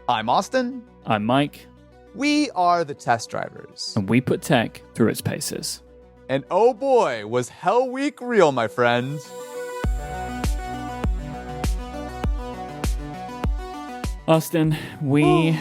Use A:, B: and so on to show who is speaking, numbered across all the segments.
A: I'm Austin.
B: I'm Mike.
A: We are the test drivers.
B: And we put tech through its paces.
A: And oh boy, was Hell Week real, my friend.
B: Austin, we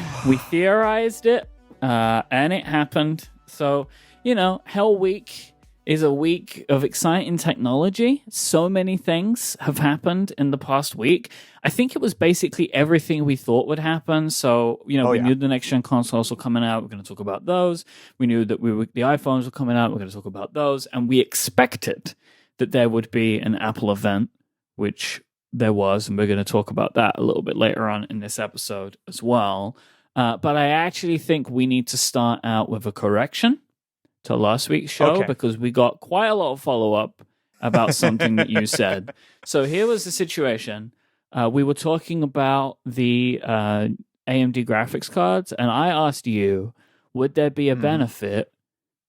B: theorized it, and it happened. So, Hell Week is a week of exciting technology. So many things have happened in the past week. I think it was basically everything we thought would happen. So, we knew the next-gen consoles were coming out. We're going to talk about those. We knew that the iPhones were coming out. We're going to talk about those. And we expected that there would be an Apple event, which there was, and we're going to talk about that a little bit later on in this episode as well. But I actually think we need to start out with a correction to last week's show because we got quite a lot of follow-up about something that you said. So here was the situation. We were talking about the AMD graphics cards, and I asked you, would there be a benefit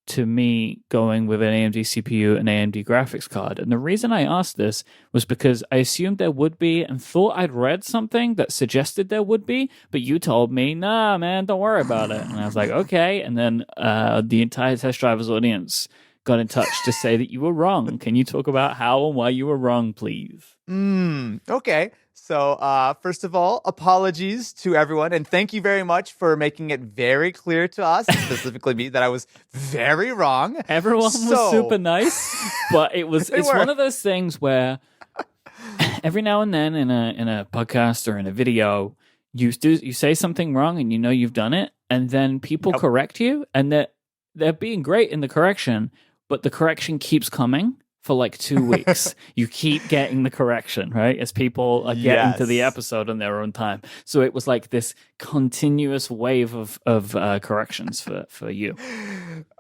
B: to me going with an AMD CPU and AMD graphics card? And the reason I asked this was because I assumed there would be and thought I'd read something that suggested there would be, but you told me, nah, man, don't worry about it. And I was like, okay. And then the entire Test Drivers audience got in touch to say that you were wrong. Can you talk about how and why you were wrong, please?
A: Okay. So, first of all, apologies to everyone, and thank you very much for making it very clear to us, specifically me, that I was very wrong.
B: Everyone was super nice, but it's one of those things where every now and then in a podcast or in a video, you say something wrong and you've done it, and then people correct you, and they're being great in the correction, but the correction keeps coming. For like 2 weeks, you keep getting the correction, right? As people are getting to the episode on their own time. So it was like this continuous wave of corrections for you.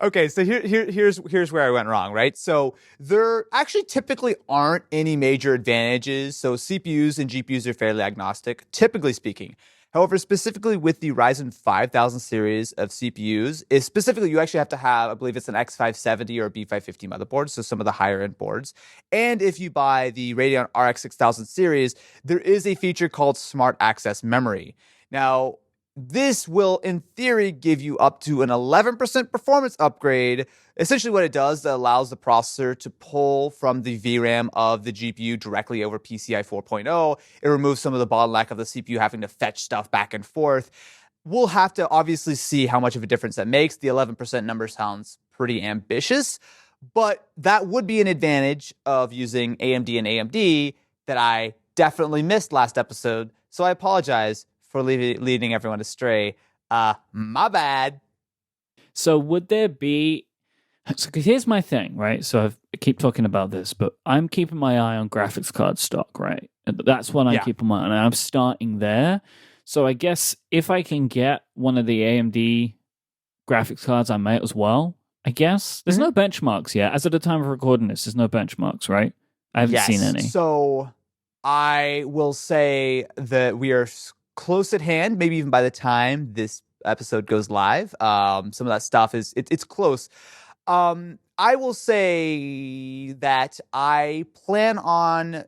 A: Okay, so here's where I went wrong, right? So there actually typically aren't any major advantages. So CPUs and GPUs are fairly agnostic, typically speaking. However, specifically with the Ryzen 5000 series of CPUs, specifically you actually have to have, I believe it's an X570 or a B550 motherboard, so some of the higher end boards. And if you buy the Radeon RX 6000 series, there is a feature called Smart Access Memory. Now, this will, in theory, give you up to an 11% performance upgrade. Essentially what it does, it allows the processor to pull from the VRAM of the GPU directly over PCI 4.0. It removes some of the bottleneck of the CPU having to fetch stuff back and forth. We'll have to obviously see how much of a difference that makes. The 11% number sounds pretty ambitious, but that would be an advantage of using AMD and AMD that I definitely missed last episode. So I apologize for leading everyone astray. My bad.
B: So would there be... So here's my thing, right? So I keep talking about this, but I'm keeping my eye on graphics card stock, right? That's what I'm keeping my eye on. And I'm starting there. So I guess if I can get one of the AMD graphics cards, I might as well, I guess. There's no benchmarks yet. As of the time of recording this, there's no benchmarks, right? I haven't seen any.
A: So I will say that we are close at hand, maybe even by the time this episode goes live. Some of that stuff it's close. I will say that I plan on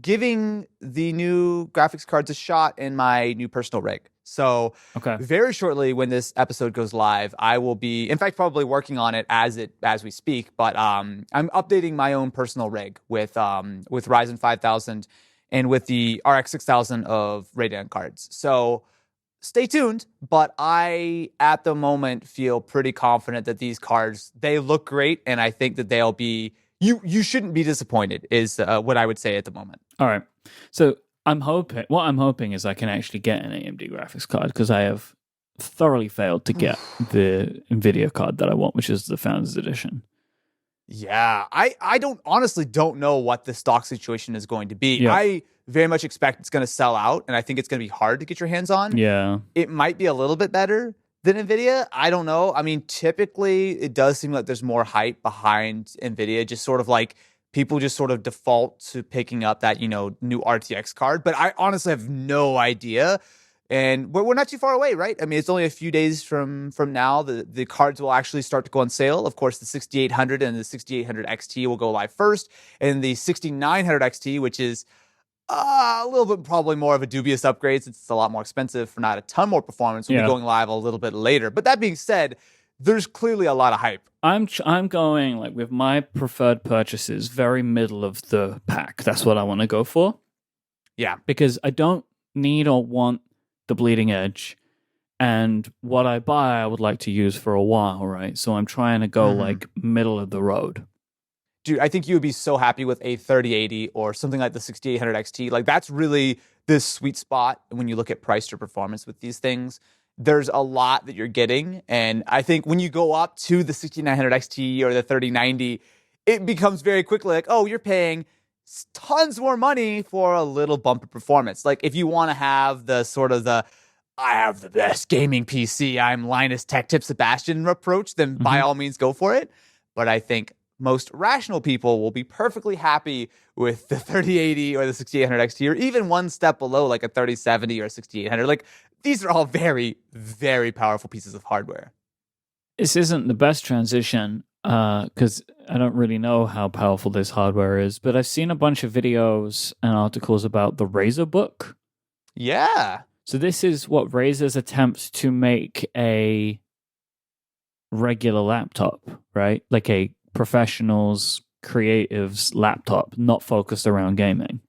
A: giving the new graphics cards a shot in my new personal rig. So very shortly when this episode goes live, I will be, in fact, probably working on it as we speak. But I'm updating my own personal rig with Ryzen 5000 and with the RX 6000 of Radeon cards. So stay tuned, but I, at the moment, feel pretty confident that these cards, they look great, and I think that they'll be, you shouldn't be disappointed, is what I would say at the moment.
B: All right. So what I'm hoping is I can actually get an AMD graphics card, because I have thoroughly failed to get the NVIDIA card that I want, which is the Founders Edition.
A: Yeah, I honestly don't know what the stock situation is going to be.
B: Yeah.
A: I very much expect it's going to sell out, and I think it's going to be hard to get your hands on.
B: Yeah.
A: It might be a little bit better than NVIDIA. I don't know. I mean, typically, it does seem like there's more hype behind NVIDIA, just sort of like people just sort of default to picking up that, new RTX card. But I honestly have no idea. And we're not too far away, right? I mean, it's only a few days from now. The cards will actually start to go on sale. Of course, the 6800 and the 6800 XT will go live first. And the 6900 XT, which is A little bit, probably more of a dubious upgrade since it's a lot more expensive for not a ton more performance. We'll be
B: Yeah.
A: going live a little bit later. But that being said, there's clearly a lot of hype.
B: I'm going like with my preferred purchases, very middle of the pack. That's what I want to go for
A: Yeah.
B: because I don't need or want the bleeding edge, and what I buy, I would like to use for a while, right? So I'm trying to go like middle of the road.
A: Dude, I think you would be so happy with a 3080 or something like the 6800 XT. Like that's really this sweet spot when you look at price to performance with these things. There's a lot that you're getting, and I think when you go up to the 6900 XT or the 3090, it becomes very quickly like, oh, you're paying tons more money for a little bump of performance. Like if you want to have the sort of the I have the best gaming PC, I'm Linus Tech Tip Sebastian approach, then by all means go for it. But I think most rational people will be perfectly happy with the 3080 or the 6800 XT, or even one step below, like a 3070 or 6800. Like these are all very, very powerful pieces of hardware.
B: This isn't the best transition because I don't really know how powerful this hardware is, but I've seen a bunch of videos and articles about the Razer Book.
A: Yeah.
B: So this is what Razer's attempt to make a regular laptop, right? Like a professionals, creatives laptop, not focused around gaming.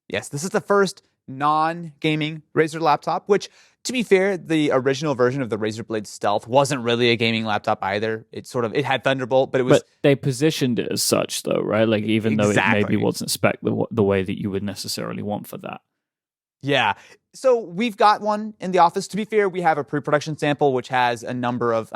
A: Yes, this is the first non-gaming Razer laptop, which, to be fair, the original version of the Razer Blade Stealth wasn't really a gaming laptop either. It had Thunderbolt, but it was.
B: But they positioned it as such, though, right? Like even though it maybe wasn't spec the way that you would necessarily want for that.
A: Yeah. So we've got one in the office. To be fair, we have a pre-production sample, which has a number of,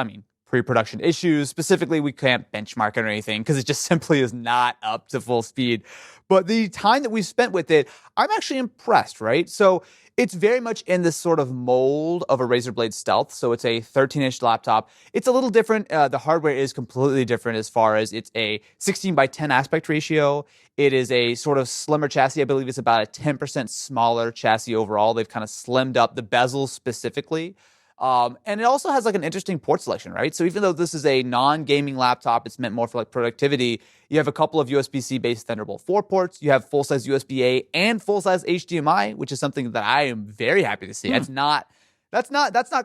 A: pre-production issues. Specifically, we can't benchmark it or anything because it just simply is not up to full speed. But the time that we've spent with it, I'm actually impressed, right? So it's very much in this sort of mold of a Razer Blade Stealth. So it's a 13-inch laptop. It's a little different. The hardware is completely different as far as it's a 16 by 10 aspect ratio. It is a sort of slimmer chassis. I believe it's about a 10% smaller chassis overall. They've kind of slimmed up the bezels specifically. And it also has like an interesting port selection, right? So even though this is a non-gaming laptop, it's meant more for like productivity. You have a couple of USB-C based Thunderbolt 4 ports. You have full-size USB-A and full-size HDMI, which is something that I am very happy to see. That's not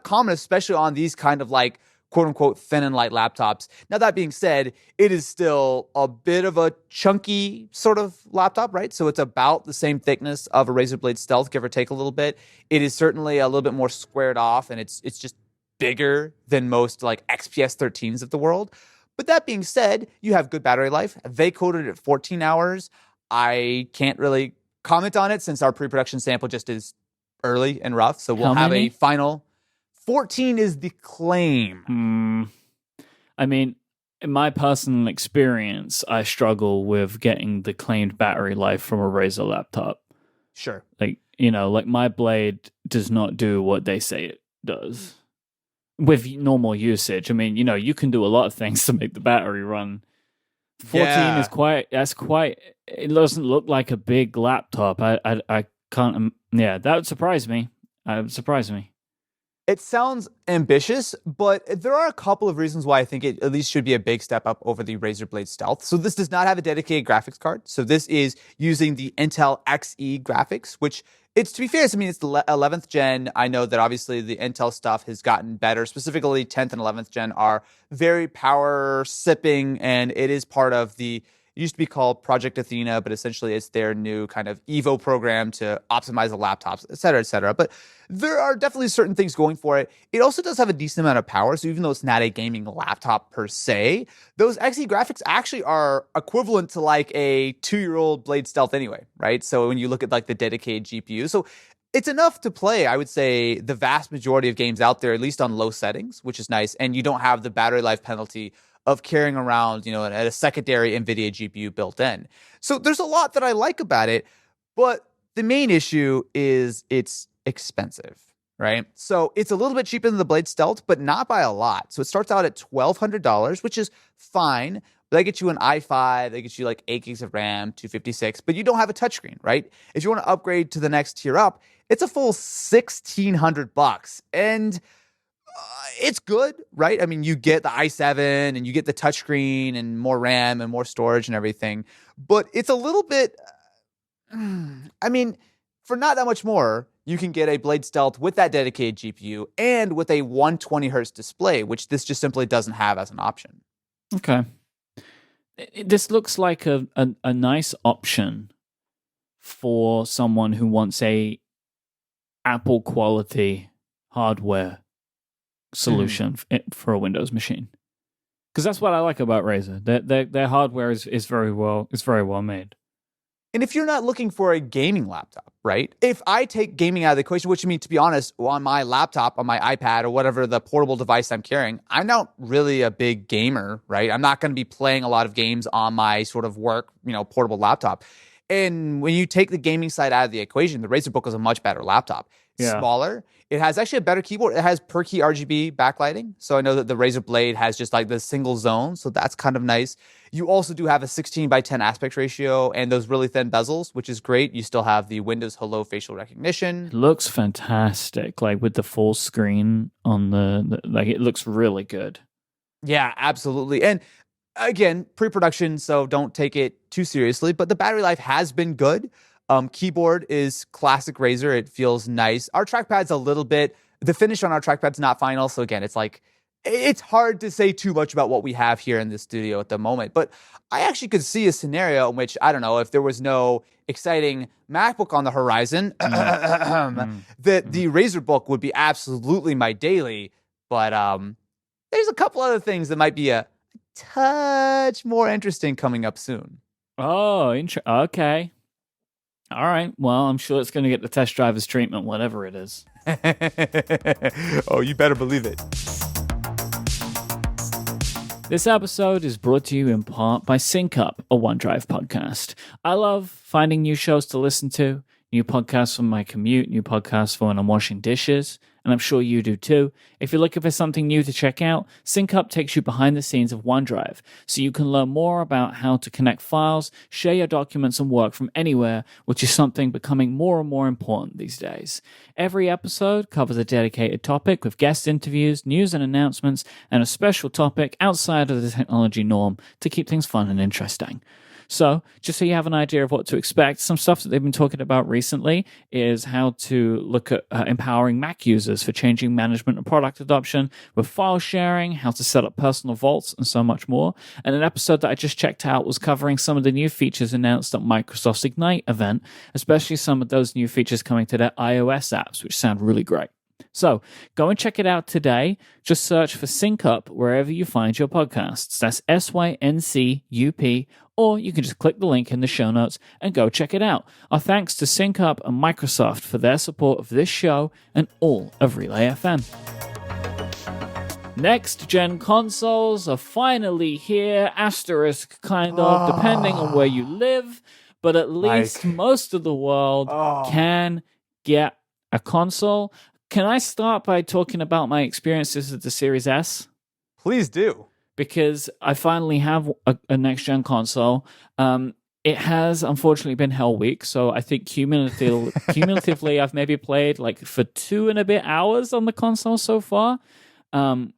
A: common, especially on these kind of like quote unquote thin and light laptops. Now, that being said, it is still a bit of a chunky sort of laptop, right? So it's about the same thickness of a Razer Blade Stealth, give or take a little bit. It is certainly a little bit more squared off, and it's just bigger than most like XPS 13s of the world. But that being said, you have good battery life. They quoted it at 14 hours. I can't really comment on it since our pre-production sample just is early and rough. So we'll have a final. 14 is the claim.
B: I mean, in my personal experience, I struggle with getting the claimed battery life from a Razer laptop.
A: Sure.
B: Like, like my Blade does not do what they say it does with normal usage. I mean, you can do a lot of things to make the battery run. 14 is it doesn't look like a big laptop. I can't, that would surprise me. It would surprise me.
A: It sounds ambitious, but there are a couple of reasons why I think it at least should be a big step up over the Razer Blade Stealth. So this does not have a dedicated graphics card. So this is using the Intel Xe graphics, which it's, to be fair, it's the 11th gen. I know that obviously the Intel stuff has gotten better. Specifically, 10th and 11th gen are very power sipping, and it is part of it used to be called Project Athena, but essentially it's their new kind of Evo program to optimize the laptops, et cetera, et cetera. But there are definitely certain things going for it. It also does have a decent amount of power. So even though it's not a gaming laptop per se, those Xe graphics actually are equivalent to like a 2-year-old Blade Stealth anyway, right? So when you look at like the dedicated GPU, so it's enough to play, I would say, the vast majority of games out there, at least on low settings, which is nice. And you don't have the battery life penalty of carrying around, a secondary NVIDIA GPU built in. So there's a lot that I like about it, but the main issue is it's expensive, right? So it's a little bit cheaper than the Blade Stealth, but not by a lot. So it starts out at $1,200, which is fine. But they get you an i5, they get you like 8 gigs of RAM, 256, but you don't have a touchscreen, right? If you want to upgrade to the next tier up, it's a full $1,600. And it's good, right? I mean, you get the i7 and you get the touchscreen and more RAM and more storage and everything, but it's a little bit I mean, for not that much more, you can get a Blade Stealth with that dedicated GPU and with a 120 hertz display, which this just simply doesn't have as an option.
B: Okay. This looks like a nice option for someone who wants a Apple quality hardware solution for a Windows machine. Because that's what I like about Razer. Their hardware is very well made.
A: And if you're not looking for a gaming laptop, right? If I take gaming out of the equation, which I mean, to be honest, on my laptop, on my iPad, or whatever the portable device I'm carrying, I'm not really a big gamer, right? I'm not going to be playing a lot of games on my sort of work, portable laptop. And when you take the gaming side out of the equation, the Razer Book is a much better laptop.
B: Yeah.
A: Smaller. It has actually a better keyboard. It has per key RGB backlighting. So I know that the Razer Blade has just like the single zone. So that's kind of nice. You also do have a 16:10 aspect ratio and those really thin bezels, which is great. You still have the Windows Hello facial recognition.
B: It looks fantastic, like with the full screen on like it looks really good.
A: Yeah, absolutely. And again, pre-production, so don't take it too seriously, but the battery life has been good. Keyboard is classic Razer. It feels nice. Our trackpad's a little bit, the finish on our trackpad's not final. So again, it's hard to say too much about what we have here in the studio at the moment. But I actually could see a scenario in which, I don't know, if there was no exciting MacBook on the horizon, that the Razer Book would be absolutely my daily. But there's a couple other things that might be a touch more interesting coming up soon.
B: Oh, okay. All right. Well, I'm sure it's going to get the test driver's treatment, whatever it is.
A: Oh, you better believe it.
B: This episode is brought to you in part by Sync Up, a OneDrive podcast. I love finding new shows to listen to, new podcasts for my commute, new podcasts for when I'm washing dishes, and I'm sure you do too. If you're looking for something new to check out, Sync Up takes you behind the scenes of OneDrive, so you can learn more about how to connect files, share your documents, and work from anywhere, which is something becoming more and more important these days. Every episode covers a dedicated topic with guest interviews, news and announcements, and a special topic outside of the technology norm to keep things fun and interesting. So, just so you have an idea of what to expect, some stuff that they've been talking about recently is how to look at empowering Mac users for changing management and product adoption with file sharing, how to set up personal vaults, and so much more. And an episode that I just checked out was covering some of the new features announced at Microsoft's Ignite event, especially some of those new features coming to their iOS apps, which sound really great. So go and check it out today. Just search for Sync Up wherever you find your podcasts. That's SYNCUP, or you can just click the link in the show notes and go check it out. Our thanks to Sync Up and Microsoft for their support of this show and all of Relay FM. Next gen consoles are finally here, asterisk kind of, depending on where you live, but at least most of the world can get a console. Can I start by talking about my experiences with the Series S?
A: Please do.
B: Because I finally have a next-gen console. It has, unfortunately, been Hell Week, so I think cumulatively I've maybe played like for 2 and a bit hours on the console so far. The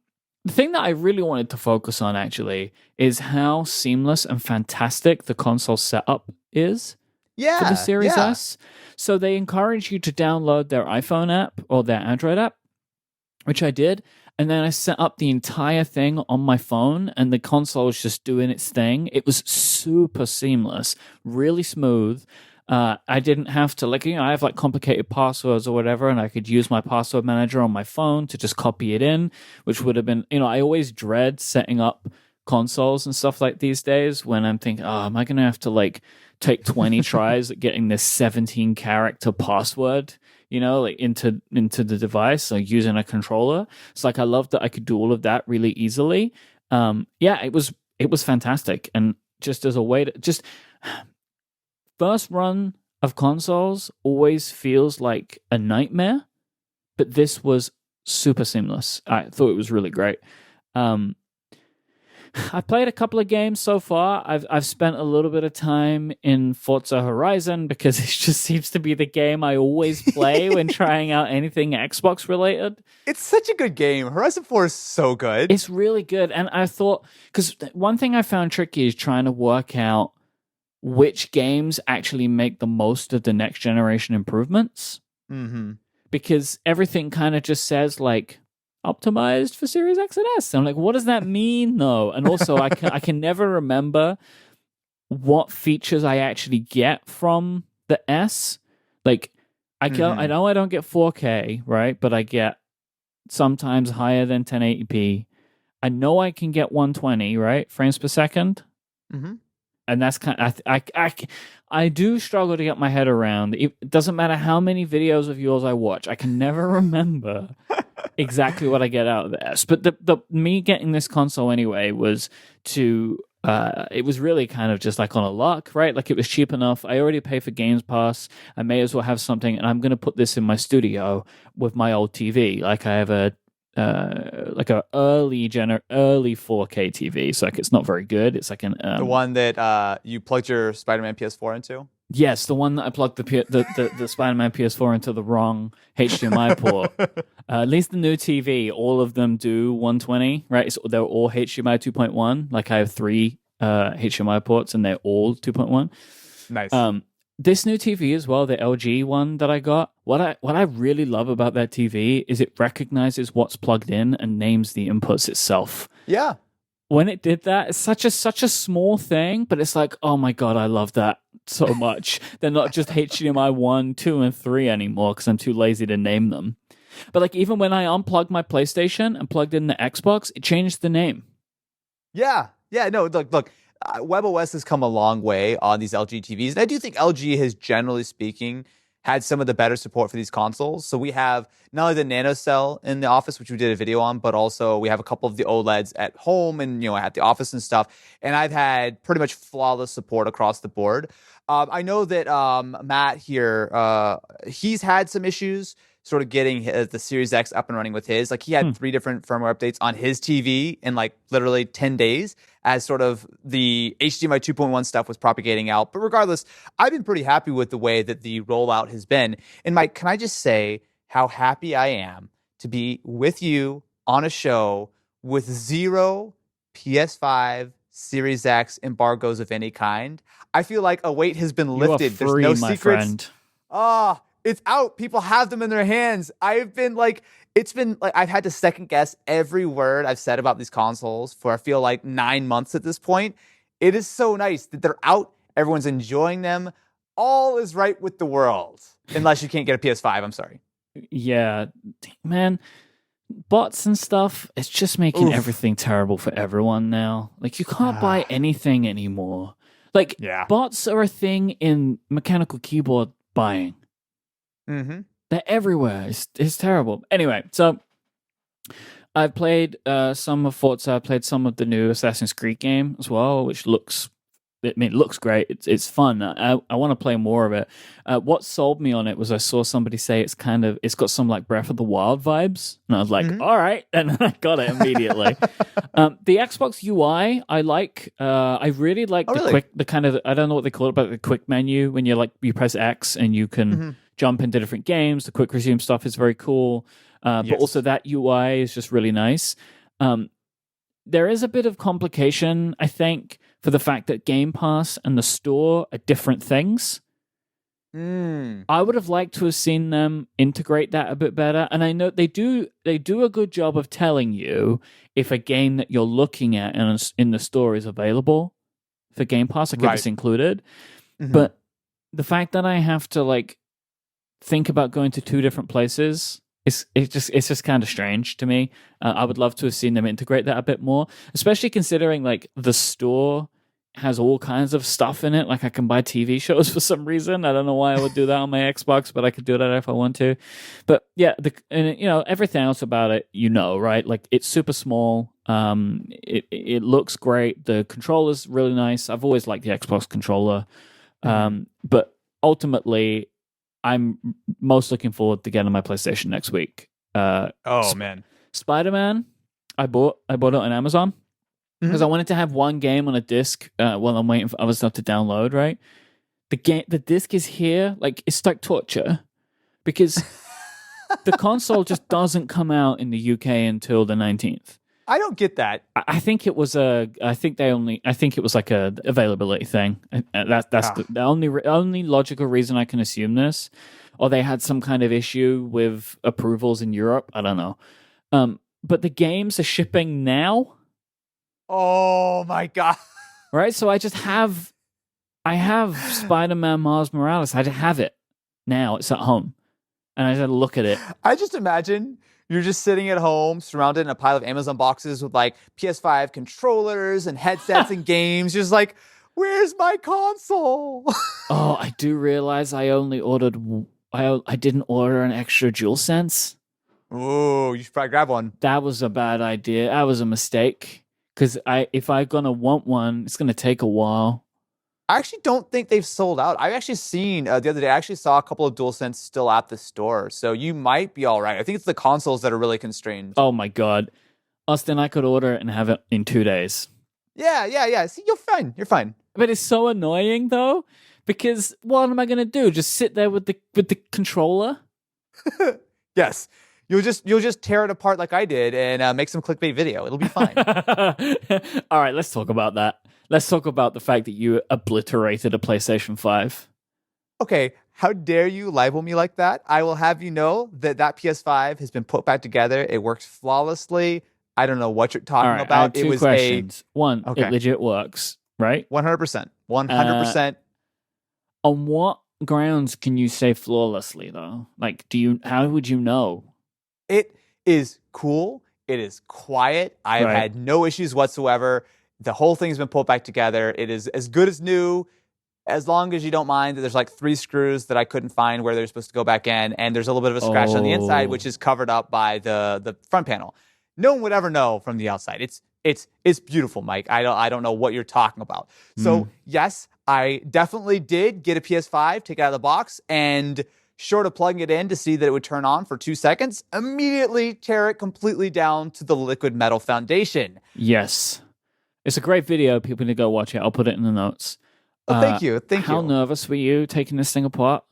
B: thing that I really wanted to focus on, actually, is how seamless and fantastic the console setup is for the Series S. So they encourage you to download their iPhone app or their Android app, which I did. And then I set up the entire thing on my phone and the console was just doing its thing. It was super seamless, really smooth. I didn't have to, I have complicated passwords or whatever, and I could use my password manager on my phone to just copy it in, which would have been, I always dread setting up consoles and stuff like these days when I'm thinking, am I going to have to take 20 tries at getting this 17 character password, into the device, using a controller. It's I love that I could do all of that really easily. It was fantastic. And just as a way to just first run of consoles always feels like a nightmare, but this was super seamless. I thought it was really great. I played a couple of games so far. I've spent a little bit of time in Forza Horizon because it just seems to be the game I always play when trying out anything Xbox related.
A: It's such a good game. Horizon 4 is so good.
B: It's really good. And I thought, because one thing I found tricky is trying to work out which games actually make the most of the next generation improvements.
A: Mm-hmm.
B: Because everything kind of just says like optimized for Series X and S. I'm like, what does that mean though? And also I can never remember what features I actually get from the S. Like I know I don't get 4K, right? But I get sometimes higher than 1080p. I know I can get 120, right? Frames per second.
A: Mm-hmm.
B: And that's kind of, I do struggle to get my head around. It doesn't matter how many videos of yours I watch. I can never remember exactly what I get out of this. But the me getting this console anyway was to it was really kind of just like on a luck, right? Like it was cheap enough. I already pay for Games Pass. I may as well have something, and I'm going to put this in my studio with my old TV. Like I have a early 4K TV, so like it's not very good. It's like
A: the one that you plugged your Spider-Man PS4 into.
B: Yes, the one that I plugged the Spider-Man PS4 into the wrong HDMI port. At least the new TV, all of them do 120, right? They're all HDMI 2.1. Like I have 3 HDMI ports, and they're all 2.1.
A: Nice.
B: This new TV as well, the LG one that I got. What I really love about that TV is it recognizes what's plugged in and names the inputs itself.
A: Yeah.
B: When it did that, it's such a small thing, but it's like, oh my god, I love that so much. They're not just HDMI 1, 2, and 3 anymore because I'm too lazy to name them. But like even when I unplugged my PlayStation and plugged in the Xbox, it changed the name.
A: Yeah. No, look. WebOS has come a long way on these LG TVs. And I do think LG has, generally speaking, had some of the better support for these consoles. So we have not only the Nano Cell in the office, which we did a video on, but also we have a couple of the OLEDs at home and, at the office and stuff. And I've had pretty much flawless support across the board. I know that Matt here, he's had some issues sort of getting the Series X up and running with his. Like he had 3 different firmware updates on his TV in like literally 10 days as sort of the HDMI 2.1 stuff was propagating out. But regardless, I've been pretty happy with the way that the rollout has been. And Mike, can I just say how happy I am to be with you on a show with 0 PS5 Series X embargoes of any kind? I feel like a weight has been lifted.
B: You are free,
A: there's no
B: my
A: secrets.
B: Friend.
A: It's out. People have them in their hands. It's been like I've had to second guess every word I've said about these consoles for I feel like 9 months at this point. It is so nice that they're out. Everyone's enjoying them. All is right with the world. Unless you can't get a PS5. I'm sorry.
B: Yeah, man. Bots and stuff, it's just making everything terrible for everyone now. Like you can't buy anything anymore. Like bots are a thing in mechanical keyboard buying.
A: Mm-hmm.
B: They're everywhere. It's terrible. Anyway, so I've played some of Forza. I played some of the new Assassin's Creed game as well, which looks great. It's fun. I want to play more of it. What sold me on it was I saw somebody say it's got some like Breath of the Wild vibes, and I was like, all right, and I got it immediately. The Xbox UI, I like. I really like the kind of I don't know what they call it, but the quick menu when you press X and you can jump into different games. The quick resume stuff is very cool, but also that UI is just really nice. There is a bit of complication, I think, for the fact that Game Pass and the store are different things. I would have liked to have seen them integrate that a bit better. And I know they do a good job of telling you if a game that you're looking at in the store is available for Game Pass, like if it's included. But the fact that I have to think about going to 2 different places, it's just kind of strange to me. I would love to have seen them integrate that a bit more, especially considering the store has all kinds of stuff in it. Like I can buy TV shows for some reason. I don't know why I would do that on my Xbox, but I could do that if I want to. But yeah, everything else about it, right? Like it's super small. It looks great. The controller's really nice. I've always liked the Xbox controller. But ultimately, I'm most looking forward to getting my PlayStation next week.
A: Man,
B: Spider-Man, I bought it on Amazon because I wanted to have one game on a disc while I'm waiting for other stuff to download. Right, the disc is here. Like it's like torture because the console just doesn't come out in the UK until the 19th.
A: I don't get that.
B: I think it was a. I think it was like a availability thing. That's
A: Ah.
B: the only logical reason I can assume this, or they had some kind of issue with approvals in Europe. I don't know. But the games are shipping now,
A: Oh my god.
B: right? So I have Spider-Man Miles Morales. I have it now. It's at home, and I had to look at it.
A: I just imagine you're just sitting at home, surrounded in a pile of Amazon boxes with like PS5 controllers and headsets and games. Just like, where's my console?
B: Oh, I do realize I only ordered. I didn't order an extra DualSense.
A: Ooh, you should probably grab one.
B: That was a bad idea. That was a mistake. Because if I'm gonna want one, it's gonna take a while.
A: I actually don't think they've sold out. I've actually seen the other day. I actually saw a couple of DualSense still at the store, so you might be all right. I think it's the consoles that are really constrained.
B: Oh my god, Austin, I could order it and have it in 2 days.
A: Yeah. See, you're fine. You're fine.
B: But it's so annoying though, because what am I gonna do? Just sit there with the controller?
A: Yes, you'll just tear it apart like I did and make some clickbait video. It'll be fine.
B: All right, let's talk about that. Let's talk about the fact that you obliterated a PlayStation 5.
A: Okay, how dare you libel me like that? I will have you know that PS5 has been put back together. It works flawlessly. I don't know what you're
B: All
A: talking
B: right, I
A: about.
B: have two questions. One,
A: Okay.
B: it legit works, right?
A: 100%. 100%.
B: On what grounds can you say flawlessly though? Like, how would you know?
A: It is cool. It is quiet. I have
B: Right.
A: had no issues whatsoever. The whole thing's been pulled back together. It is as good as new, as long as you don't mind that there's like 3 screws that I couldn't find where they're supposed to go back in, and there's a little bit of a scratch on the inside,
B: Oh.
A: which is covered up by the front panel. No one would ever know from the outside. It's beautiful, Mike. I don't know what you're talking about. So yes, I definitely did get a PS5, take it out of the box, and short of plugging it in to see that it would turn on for 2 seconds, immediately tear it completely down to the liquid metal foundation.
B: Yes. It's a great video. People need to go watch it. I'll put it in the notes.
A: Oh, thank you.
B: How nervous were you taking this thing apart?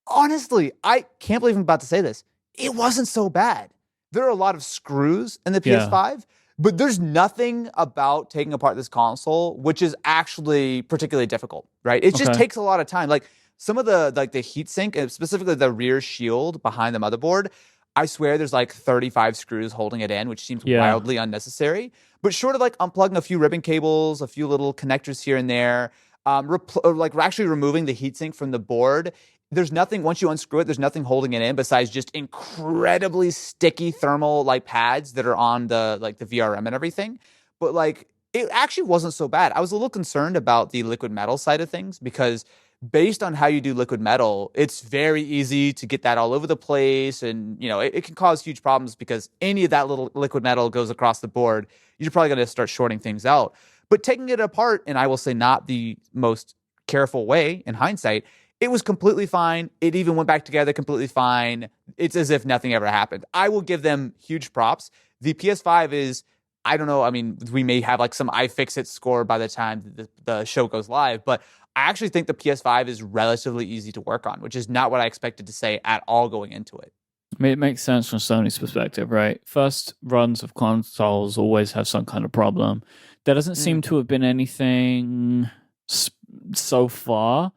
A: Honestly, I can't believe I'm about to say this. It wasn't so bad. There are a lot of screws in the
B: Yeah.
A: PS5, but there's nothing about taking apart this console which is actually particularly difficult, right? It just
B: Okay.
A: takes a lot of time. Like some of the heatsink, and specifically the rear shield behind the motherboard, I swear there's like 35 screws holding it in, which seems
B: Yeah.
A: wildly unnecessary. But short of like unplugging a few ribbon cables, a few little connectors here and there, like actually removing the heatsink from the board, there's nothing, once you unscrew it, there's nothing holding it in besides just incredibly sticky thermal like pads that are on the VRM and everything. But like it actually wasn't so bad. I was a little concerned about the liquid metal side of things because based on how you do liquid metal, it's very easy to get that all over the place. And, it can cause huge problems because any of that little liquid metal goes across the board. You're probably going to start shorting things out. But taking it apart, and I will say not the most careful way in hindsight, it was completely fine. It even went back together completely fine. It's as if nothing ever happened. I will give them huge props. The PS5 is, I don't know, I mean, we may have like some iFixit score by the time the show goes live, but I actually think the PS5 is relatively easy to work on, which is not what I expected to say at all going into it.
B: I mean, it makes sense from Sony's perspective, right? First runs of consoles always have some kind of problem. There doesn't seem to have been anything so far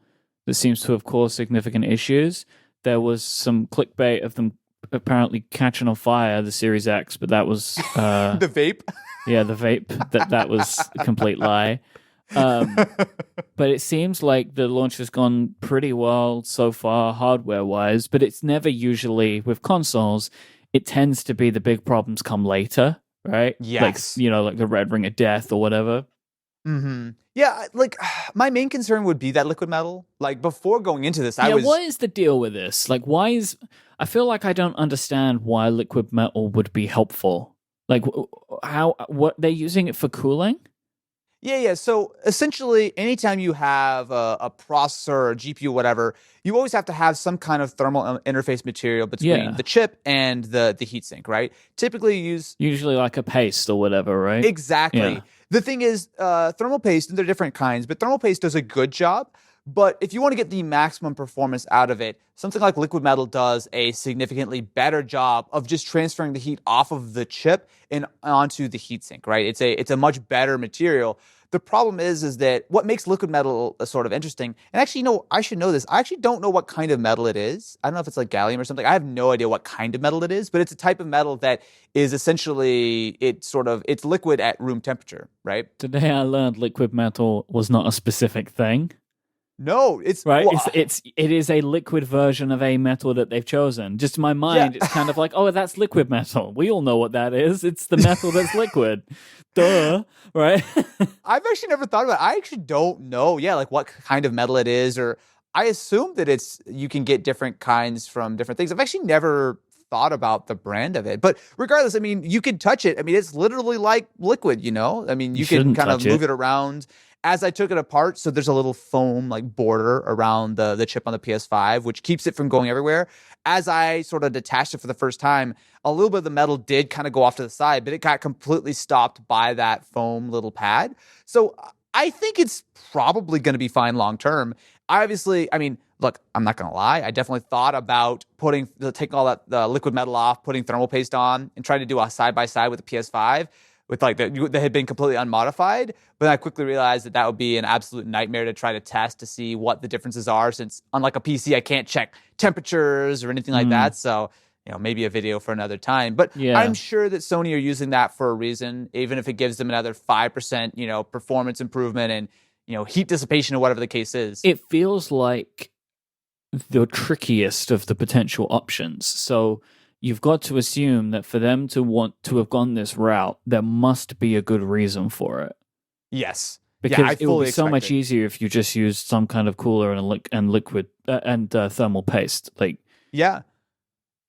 B: that seems to have caused significant issues. There was some clickbait of them apparently catching on fire, the Series X, but that was...
A: The vape?
B: Yeah, the vape. That was a complete lie. But it seems like the launch has gone pretty well so far, hardware-wise, but it's never usually, with consoles, it tends to be the big problems come later, right?
A: Yes.
B: Like the Red Ring of Death or whatever.
A: Mm-hmm. Yeah, like my main concern would be that liquid metal. Like before going into this,
B: what is the deal with this? Like, I feel like I don't understand why liquid metal would be helpful. Like, what they're using it for cooling?
A: Yeah. So essentially, anytime you have a processor or a GPU, whatever, you always have to have some kind of thermal interface material between the chip and the heatsink, right? Typically, you use
B: usually like a paste or whatever, right?
A: Exactly.
B: Yeah.
A: The thing is, thermal paste, and there are different kinds, but thermal paste does a good job. But if you want to get the maximum performance out of it, something like liquid metal does a significantly better job of just transferring the heat off of the chip and onto the heatsink, right? It's a much better material. The problem is that what makes liquid metal sort of interesting, and actually, I should know this. I actually don't know what kind of metal it is. I don't know if it's like gallium or something. I have no idea what kind of metal it is, but it's a type of metal that is essentially it's liquid at room temperature, right?
B: Today I learned liquid metal was not a specific thing.
A: No, it's
B: Right,
A: well,
B: it is a liquid version of a metal that they've chosen. Just in my
A: yeah.
B: mind, it's kind of like, oh, that's liquid metal. We all know what that is. It's the metal that's liquid. Duh, right?
A: I've actually never thought about it. I actually don't know, yeah, like what kind of metal it is, or I assume that you can get different kinds from different things. I've actually never thought about the brand of it. But regardless, I mean, you can touch it. I mean, it's literally like liquid, you know? I mean,
B: You
A: you can
B: shouldn't
A: kind of
B: touch it.
A: move it around. As I took it apart, so there's a little foam like border around the chip on the PS5, which keeps it from going everywhere. As I sort of detached it for the first time, a little bit of the metal did kind of go off to the side, but it got completely stopped by that foam little pad. So I think it's probably going to be fine long term. Obviously, I mean, look, I'm not going to lie. I definitely thought about taking all that the liquid metal off, putting thermal paste on, and trying to do a side by side with the PS5 with like that had been completely unmodified. But I quickly realized that would be an absolute nightmare to try to test to see what the differences are, since unlike a PC, I can't check temperatures or anything like that. So, maybe a video for another time. But
B: Yeah.
A: I'm sure that Sony are using that for a reason, even if it gives them another 5%, performance improvement and, heat dissipation or whatever the case is.
B: It feels like the trickiest of the potential options. So you've got to assume that for them to want to have gone this route, there must be a good reason for it.
A: Yes.
B: Because
A: yeah, I
B: it would
A: fully
B: be so much
A: expect it.
B: easier if you just used some kind of cooler and liquid and thermal paste. Like,
A: Yeah.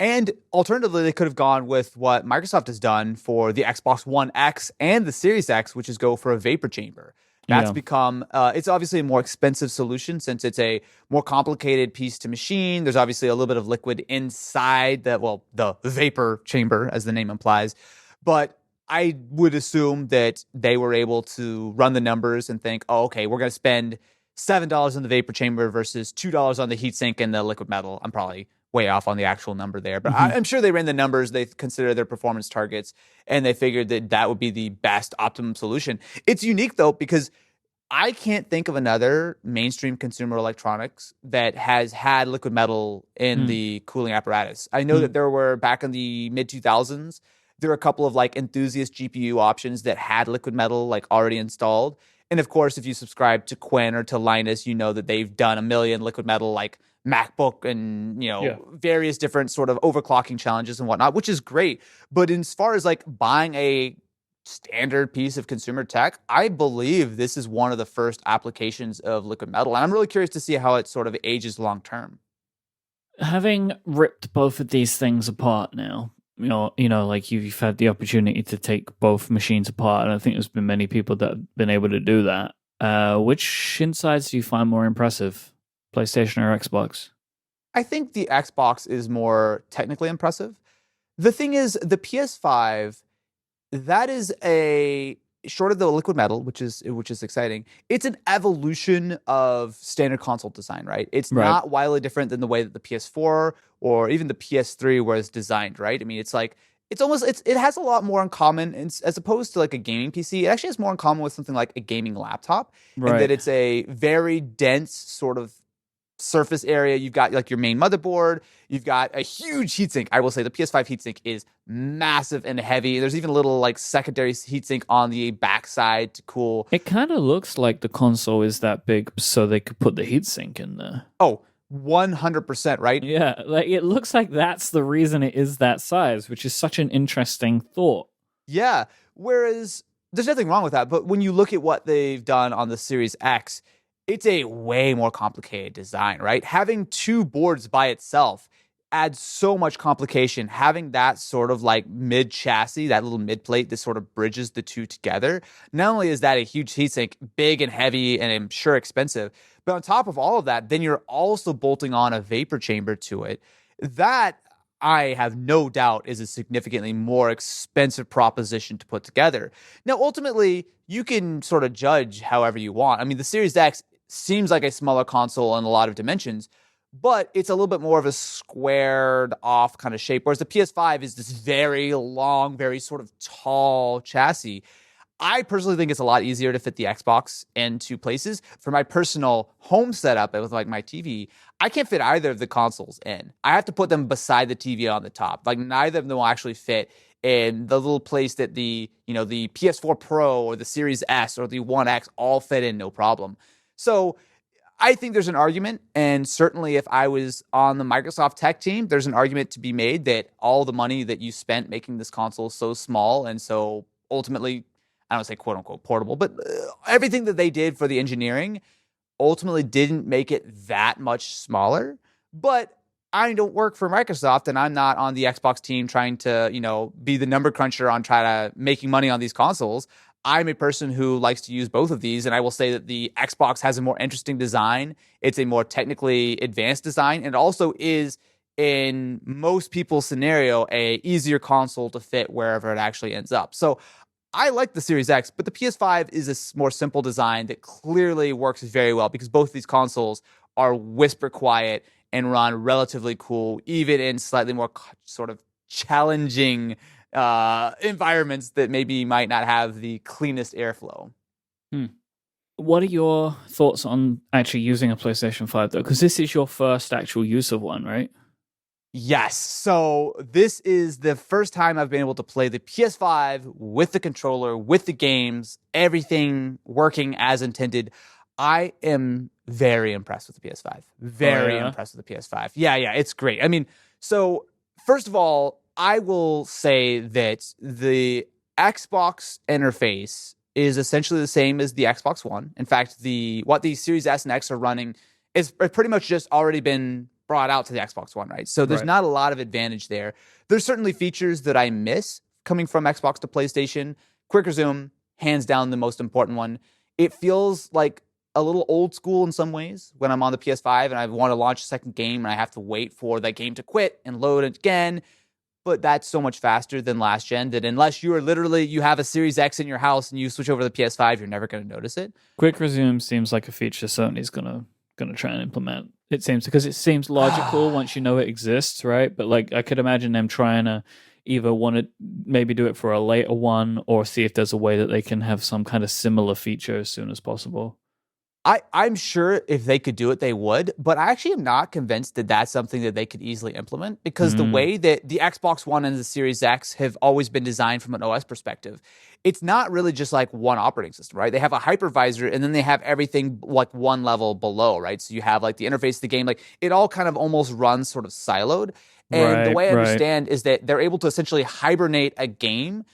A: And alternatively, they could have gone with what Microsoft has done for the Xbox One X and the Series X, which is go for a vapor chamber. That's
B: yeah,
A: become, it's obviously a more expensive solution since it's a more complicated piece to machine. There's obviously a little bit of liquid inside the vapor chamber, as the name implies. But I would assume that they were able to run the numbers and think, oh, okay, we're going to spend $7 on the vapor chamber versus $2 on the heatsink and the liquid metal. I'm probably way off on the actual number there, but
B: Mhm.
A: I'm sure they ran the numbers. They considered their performance targets, and they figured that would be the best optimum solution. It's unique though, because I can't think of another mainstream consumer electronics that has had liquid metal in
B: Mm.
A: the cooling apparatus. I know that there were back in the mid 2000s, there were a couple of like enthusiast GPU options that had liquid metal like already installed. And of course, if you subscribe to Quen or to Linus, you know that they've done a million liquid metal like MacBook and
B: Yeah.
A: various different sort of overclocking challenges and whatnot, which is great. But as far as like buying a standard piece of consumer tech, I believe this is one of the first applications of liquid metal. And I'm really curious to see how it sort of ages long term.
B: Having ripped both of these things apart now, like you've had the opportunity to take both machines apart, and I think there's been many people that have been able to do that. Which insides do you find more impressive, PlayStation or Xbox?
A: I think the Xbox is more technically impressive. The thing is, the PS5, that is a short of the liquid metal, which is exciting. It's an evolution of standard console design, right? It's
B: Right.
A: not wildly different than the way that the PS4 or even the PS3 was designed, right? I mean, it has a lot more in common as opposed to like a gaming PC. It actually has more in common with something like a gaming laptop, in that
B: Right.
A: it's a very dense sort of surface area. You've got like your main motherboard. You've got a huge heatsink. I will say the PS5 heatsink is massive and heavy. There's even a little like secondary heatsink on the backside to cool.
B: It kind of looks like the console is that big, so they could put the heatsink in there.
A: Oh, 100%, right?
B: Yeah, like it looks like that's the reason it is that size, which is such an interesting thought.
A: Yeah. Whereas there's nothing wrong with that. But when you look at what they've done on the Series X, it's a way more complicated design, right? Having two boards by itself adds so much complication. Having that sort of like mid chassis, that little mid plate that sort of bridges the two together, not only is that a huge heatsink, big and heavy and I'm sure expensive, but on top of all of that, then you're also bolting on a vapor chamber to it. That I have no doubt is a significantly more expensive proposition to put together. Now, ultimately, you can sort of judge however you want. I mean, the Series X seems like a smaller console in a lot of dimensions, but it's a little bit more of a squared off kind of shape. Whereas the PS5 is this very long, very sort of tall chassis. I personally think it's a lot easier to fit the Xbox into places. For my personal home setup with like my TV, I can't fit either of the consoles in. I have to put them beside the TV on the top. Like neither of them will actually fit in the little place that the PS4 Pro or the Series S or the One X all fit in, no problem. So I think there's an argument, and certainly if I was on the Microsoft tech team, there's an argument to be made that all the money that you spent making this console so small and so ultimately, I don't say quote unquote portable, but everything that they did for the engineering ultimately didn't make it that much smaller. But I don't work for Microsoft, and I'm not on the Xbox team trying to, be the number cruncher on try to making money on these consoles. I'm a person who likes to use both of these, and I will say that the Xbox has a more interesting design. It's a more technically advanced design, and it also is, in most people's scenario, a easier console to fit wherever it actually ends up. So I like the Series X, but the PS5 is a more simple design that clearly works very well because both of these consoles are whisper quiet and run relatively cool, even in slightly more sort of challenging environments that maybe might not have the cleanest airflow.
B: What are your thoughts on actually using a PlayStation 5 though? Because this is your first actual use of one, right?
A: Yes. So this is the first time I've been able to play the PS5 with the controller, with the games, everything working as intended. I am very impressed with the PS5. Very impressed with the PS5. Yeah, it's great. I mean, so first of all, I will say that the Xbox interface is essentially the same as the Xbox One. In fact, what the Series S and X are running is pretty much just already been brought out to the Xbox One, right? So there's not a lot of advantage there. There's certainly features that I miss coming from Xbox to PlayStation. Quick resume, hands down the most important one. It feels like a little old school in some ways when I'm on the PS5 and I want to launch a second game and I have to wait for that game to quit and load it again. But that's so much faster than last gen that unless you have a Series X in your house and you switch over to the PS5, you're never going to notice it.
B: Quick resume seems like a feature Sony's gonna try and implement. It seems because it seems logical once you know it exists, right? But like I could imagine them trying to either want to maybe do it for a later one or see if there's a way that they can have some kind of similar feature as soon as possible.
A: I'm sure if they could do it, they would, but I actually am not convinced that that's something that they could easily implement because the way that the Xbox One and the Series X have always been designed from an OS perspective, it's not really just like one operating system, right? They have a hypervisor and then they have everything like one level below, right? So you have like the interface of the game, like it all kind of almost runs sort of siloed. And the way I understand is that they're able to essentially hibernate a game,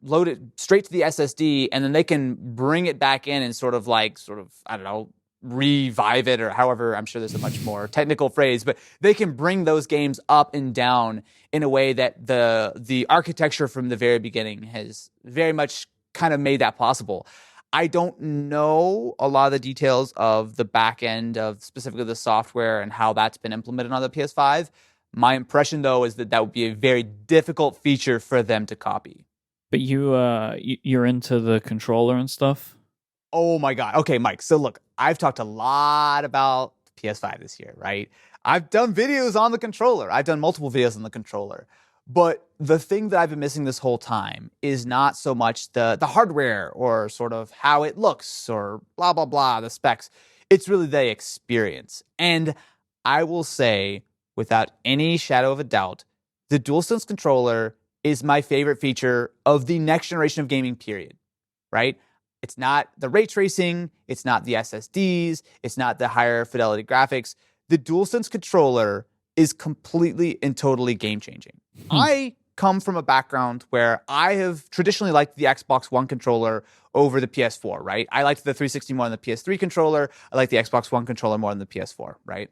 A: load it straight to the SSD, and then they can bring it back in and sort of I don't know, revive it or however. I'm sure there's a much more technical phrase, but they can bring those games up and down in a way that the architecture from the very beginning has very much kind of made that possible. I don't know a lot of the details of the back end of specifically the software and how that's been implemented on the PS5. My impression, though, is that would be a very difficult feature for them to copy.
B: But you're into the controller and stuff?
A: Oh my God. Okay, Mike. So look, I've talked a lot about PS5 this year, right? I've done videos on the controller. I've done multiple videos on the controller. But the thing that I've been missing this whole time is not so much the hardware or sort of how it looks or blah, blah, blah, the specs. It's really the experience. And I will say, without any shadow of a doubt, the DualSense controller is my favorite feature of the next generation of gaming, period, right? It's not the ray tracing, it's not the SSDs, it's not the higher fidelity graphics. The DualSense controller is completely and totally game-changing. I come from a background where I have traditionally liked the Xbox One controller over the PS4, right? I liked the 360 more than the PS3 controller. I like the Xbox One controller more than the PS4, right?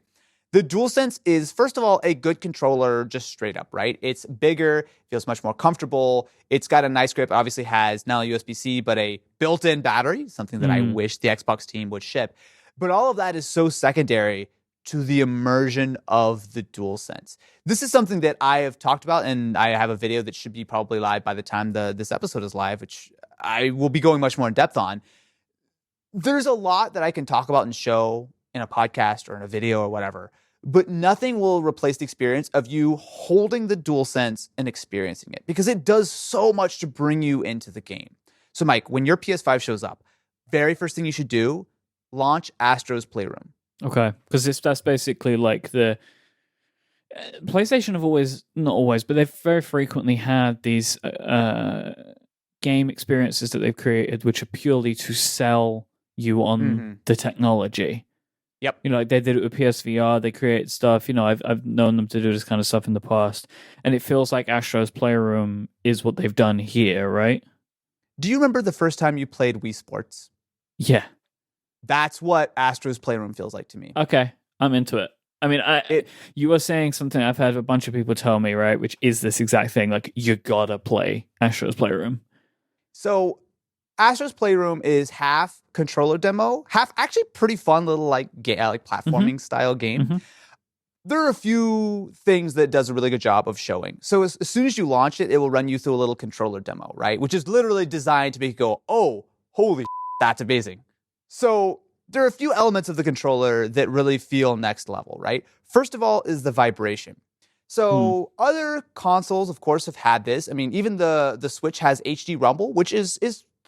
A: The DualSense is, first of all, a good controller just straight up, right? It's bigger, feels much more comfortable. It's got a nice grip. Obviously has not only USB-C, but a built-in battery, something that I wish the Xbox team would ship. But all of that is so secondary to the immersion of the DualSense. This is something that I have talked about, and I have a video that should be probably live by the time this episode is live, which I will be going much more in depth on. there's a lot that I can talk about and show in a podcast or in a video or whatever, but nothing will replace the experience of you holding the DualSense and experiencing it, because it does so much to bring you into the game. So, Mike, when your PS5 shows up, very first thing you should do, launch Astro's Playroom.
B: Okay, because that's basically like the PlayStation have always, not always, but they've very frequently had these game experiences that they've created, which are purely to sell you on the technology.
A: Yep.
B: You know, like they did it with PSVR. They create stuff. You know, I've known them to do this kind of stuff in the past, and it feels like Astro's Playroom is what they've done here, right?
A: Do you remember the first time you played Wii Sports?
B: Yeah.
A: That's what Astro's Playroom feels like to me.
B: Okay, I'm into it. I mean, you were saying something I've had a bunch of people tell me, right? Which is this exact thing. Like, you gotta play Astro's Playroom.
A: So, Astro's Playroom is half controller demo, half actually pretty fun little like platforming style game. There are a few things that it does a really good job of showing. So as soon as you launch it, it will run you through a little controller demo, right? Which is literally designed to make you go, oh, holy that's amazing. So there are a few elements of the controller that really feel next level, right? First of all is the vibration. So other consoles, of course, have had this. I mean, even the Switch has HD Rumble, which is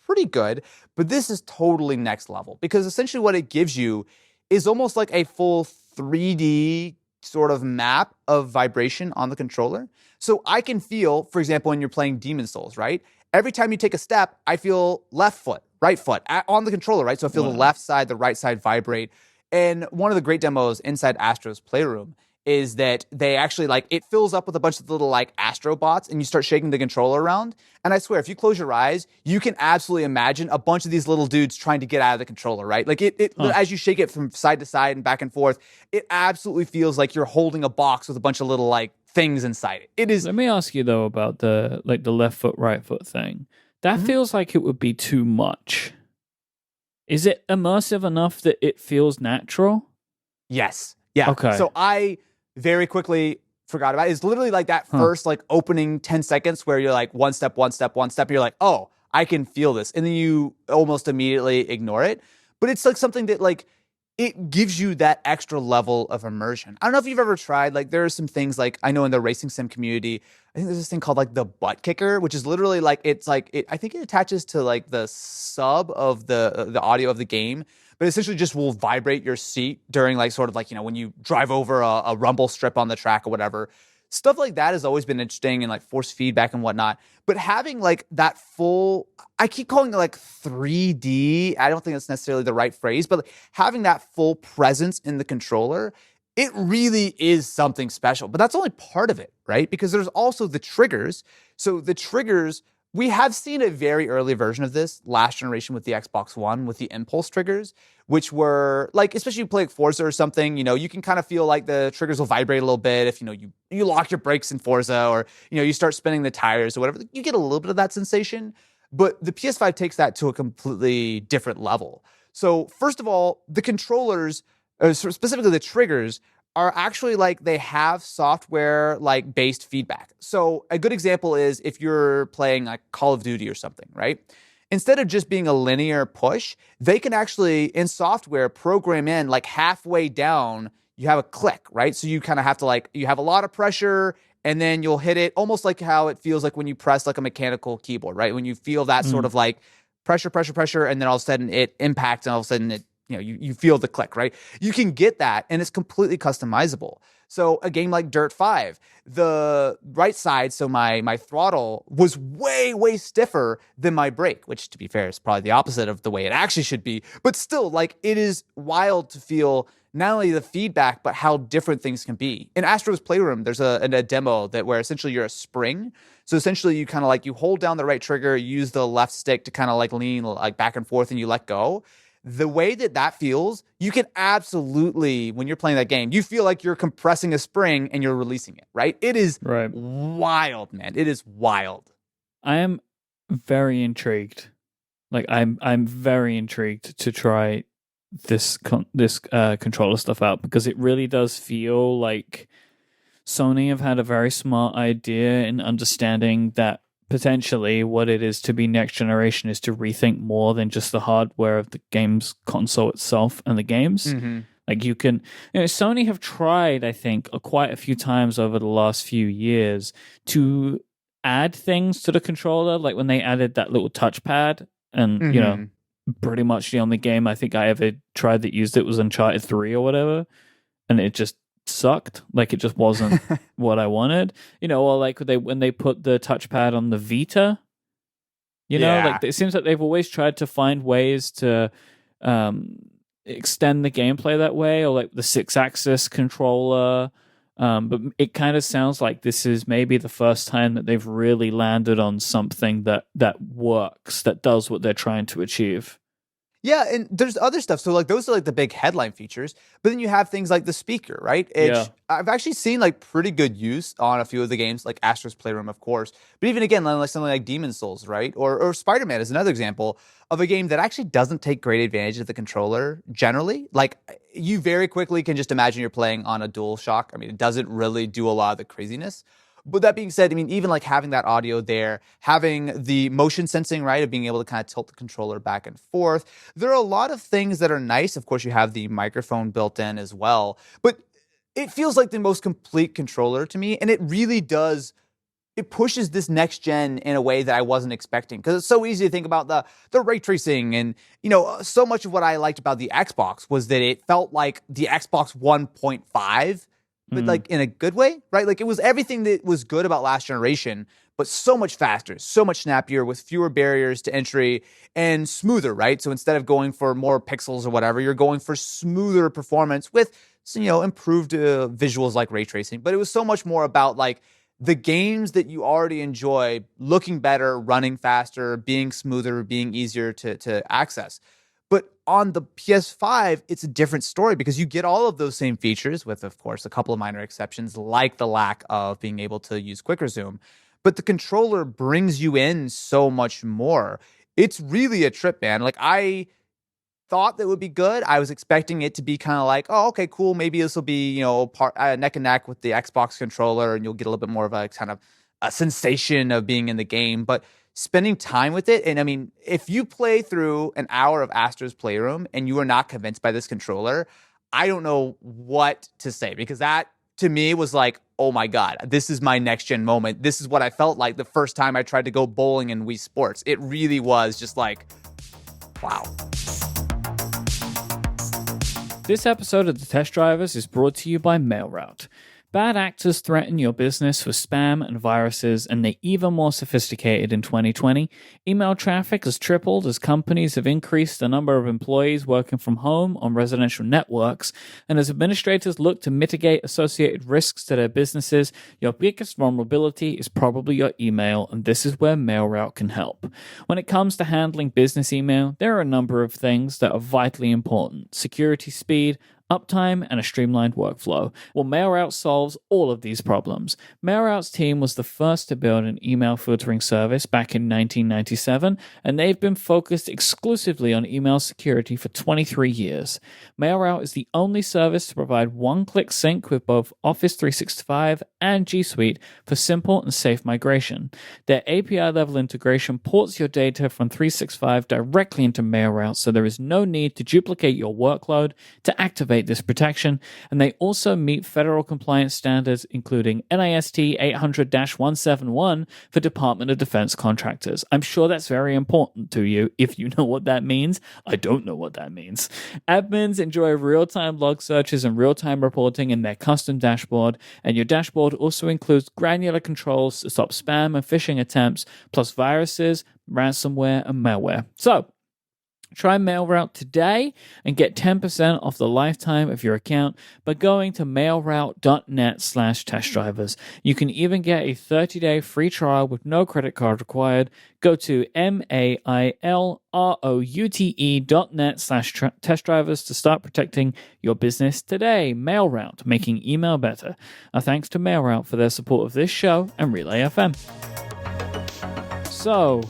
A: pretty good, but this is totally next level, because essentially what it gives you is almost like a full 3D sort of map of vibration on the controller. So I can feel, for example, when you're playing Demon's Souls, right? Every time you take a step, I feel left foot, right foot on the controller, right? So I feel the left side, the right side vibrate. And one of the great demos inside Astro's Playroom is that they actually it fills up with a bunch of little Astro bots, and you start shaking the controller around. And I swear, if you close your eyes, you can absolutely imagine a bunch of these little dudes trying to get out of the controller, right? Like as you shake it from side to side and back and forth, it absolutely feels like you're holding a box with a bunch of little things inside it. It is.
B: Let me ask you though about the left foot, right foot thing. That feels like it would be too much. Is it immersive enough that it feels natural?
A: Yes. Yeah.
B: Okay.
A: So I very quickly forgot about it. It's literally like that first opening 10 seconds where you're like one step, one step, one step. And you're like, oh, I can feel this. And then you almost immediately ignore it. But it's like something that it gives you that extra level of immersion. I don't know if you've ever tried, there are some things I know in the racing sim community, I think there's this thing called the butt kicker, which is literally I think it attaches to the sub of the audio of the game, but essentially just will vibrate your seat during when you drive over a rumble strip on the track or whatever. Stuff like that has always been interesting, and force feedback and whatnot. But having that full, I keep calling it 3D. I don't think that's necessarily the right phrase, but having that full presence in the controller, it really is something special. But that's only part of it, right? Because there's also the triggers. So the triggers, we have seen a very early version of this last generation with the Xbox One with the impulse triggers, which were especially you play Forza or something, you can kind of feel the triggers will vibrate a little bit if, you lock your brakes in Forza, or, you start spinning the tires or whatever. You get a little bit of that sensation, but the PS5 takes that to a completely different level. So first of all, the controllers, specifically the triggers, are actually they have software based feedback. So a good example is if you're playing Call of Duty or something, right? Instead of just being a linear push, they can actually in software program in halfway down, you have a click, right? So you kind of have to you have a lot of pressure, and then you'll hit it almost like how it feels when you press a mechanical keyboard, right? When you feel that sort of pressure, pressure, pressure, and then all of a sudden it impacts, and all of a sudden it you feel the click, right? You can get that, and it's completely customizable. So a game like Dirt 5, the right side, so my throttle was way, way stiffer than my brake, which to be fair is probably the opposite of the way it actually should be. But still, it is wild to feel not only the feedback, but how different things can be. In Astro's Playroom, there's a demo where essentially you're a spring. So essentially you kind of you hold down the right trigger, use the left stick to kind of lean back and forth, and you let go. The way that feels, you can absolutely, when you're playing that game, you feel like you're compressing a spring and you're releasing it, right? It is wild, man. It is wild.
B: I am very intrigued. I'm very intrigued to try this controller stuff out, because it really does feel like Sony have had a very smart idea in understanding that potentially what it is to be next generation is to rethink more than just the hardware of the game's console itself and the games.
A: Mm-hmm.
B: Like Sony have tried, I think, quite a few times over the last few years to add things to the controller, like when they added that little touchpad, and
A: Mm-hmm.
B: pretty much the only game I think I ever tried that used it was Uncharted 3 or whatever, and it just sucked. Like, it just wasn't what I wanted. Or like when they put the touchpad on the Vita,
A: Yeah.
B: like it seems like they've always tried to find ways to extend the gameplay that way, or like the 6-axis controller. But it kind of sounds like this is maybe the first time that they've really landed on something that works, that does what they're trying to achieve.
A: Yeah, and there's other stuff. So like those are like the big headline features, but then you have things like the speaker, right? I've actually seen like pretty good use on a few of the games, like Astro's Playroom, of course. But even again, like something like Demon's Souls, right? Or Spider-Man is another example of a game that actually doesn't take great advantage of the controller generally. Like, you very quickly can just imagine you're playing on a DualShock. I mean, it doesn't really do a lot of the craziness. But that being said, I mean, even like having that audio there, having the motion sensing, right, of being able to kind of tilt the controller back and forth. There are a lot of things that are nice. Of course, you have the microphone built in as well. But it feels like the most complete controller to me. And it really does. It pushes this next gen in a way that I wasn't expecting, because it's so easy to think about the ray tracing, and so much of what I liked about the Xbox was that it felt like the Xbox 1.5, but like in a good way, right? Like, it was everything that was good about last generation, but so much faster, so much snappier, with fewer barriers to entry and smoother, right? So instead of going for more pixels or whatever, you're going for smoother performance with improved visuals like ray tracing. But it was so much more about like the games that you already enjoy looking better, running faster, being smoother, being easier to access. But on the PS5, it's a different story, because you get all of those same features with, of course, a couple of minor exceptions, like the lack of being able to use quick resume. But the controller brings you in so much more. It's really a trip, man. Like, I thought that would be good. I was expecting it to be kind of like, oh, okay, cool. Maybe this will be, neck and neck with the Xbox controller, and you'll get a little bit more of a kind of a sensation of being in the game. But spending time with it, and I mean, if you play through an hour of Astro's Playroom and you are not convinced by this controller, I don't know what to say, because that to me was like, oh my God, this is my next gen moment. This is what I felt like the first time I tried to go bowling in Wii Sports. It really was just like, wow.
B: This episode of The Test Drivers is brought to you by MailRoute. Bad actors threaten your business with spam and viruses, and they're even more sophisticated in 2020. Email traffic has tripled as companies have increased the number of employees working from home on residential networks, and as administrators look to mitigate associated risks to their businesses, your biggest vulnerability is probably your email, and this is where MailRoute can help. When it comes to handling business email, there are a number of things that are vitally important: security, speed, uptime, and a streamlined workflow. Well, MailRoute solves all of these problems. MailRoute's team was the first to build an email filtering service back in 1997, and they've been focused exclusively on email security for 23 years. MailRoute is the only service to provide one-click sync with both Office 365 and G Suite for simple and safe migration. Their API-level integration ports your data from 365 directly into MailRoute, so there is no need to duplicate your workload to activate this protection, and they also meet federal compliance standards, including NIST 800-171 for Department of Defense contractors. I'm sure that's very important to you if you know what that means. I don't know what that means. Admins enjoy real-time log searches and real-time reporting in their custom dashboard, and your dashboard also includes granular controls to stop spam and phishing attempts, plus viruses, ransomware, and malware. So, try MailRoute today and get 10% off the lifetime of your account by going to mailroute.net/testdrivers. You can even get a 30-day free trial with no credit card required. Go to mailroute.net/testdrivers to start protecting your business today. MailRoute, making email better. Our thanks to MailRoute for their support of this show and Relay FM. So,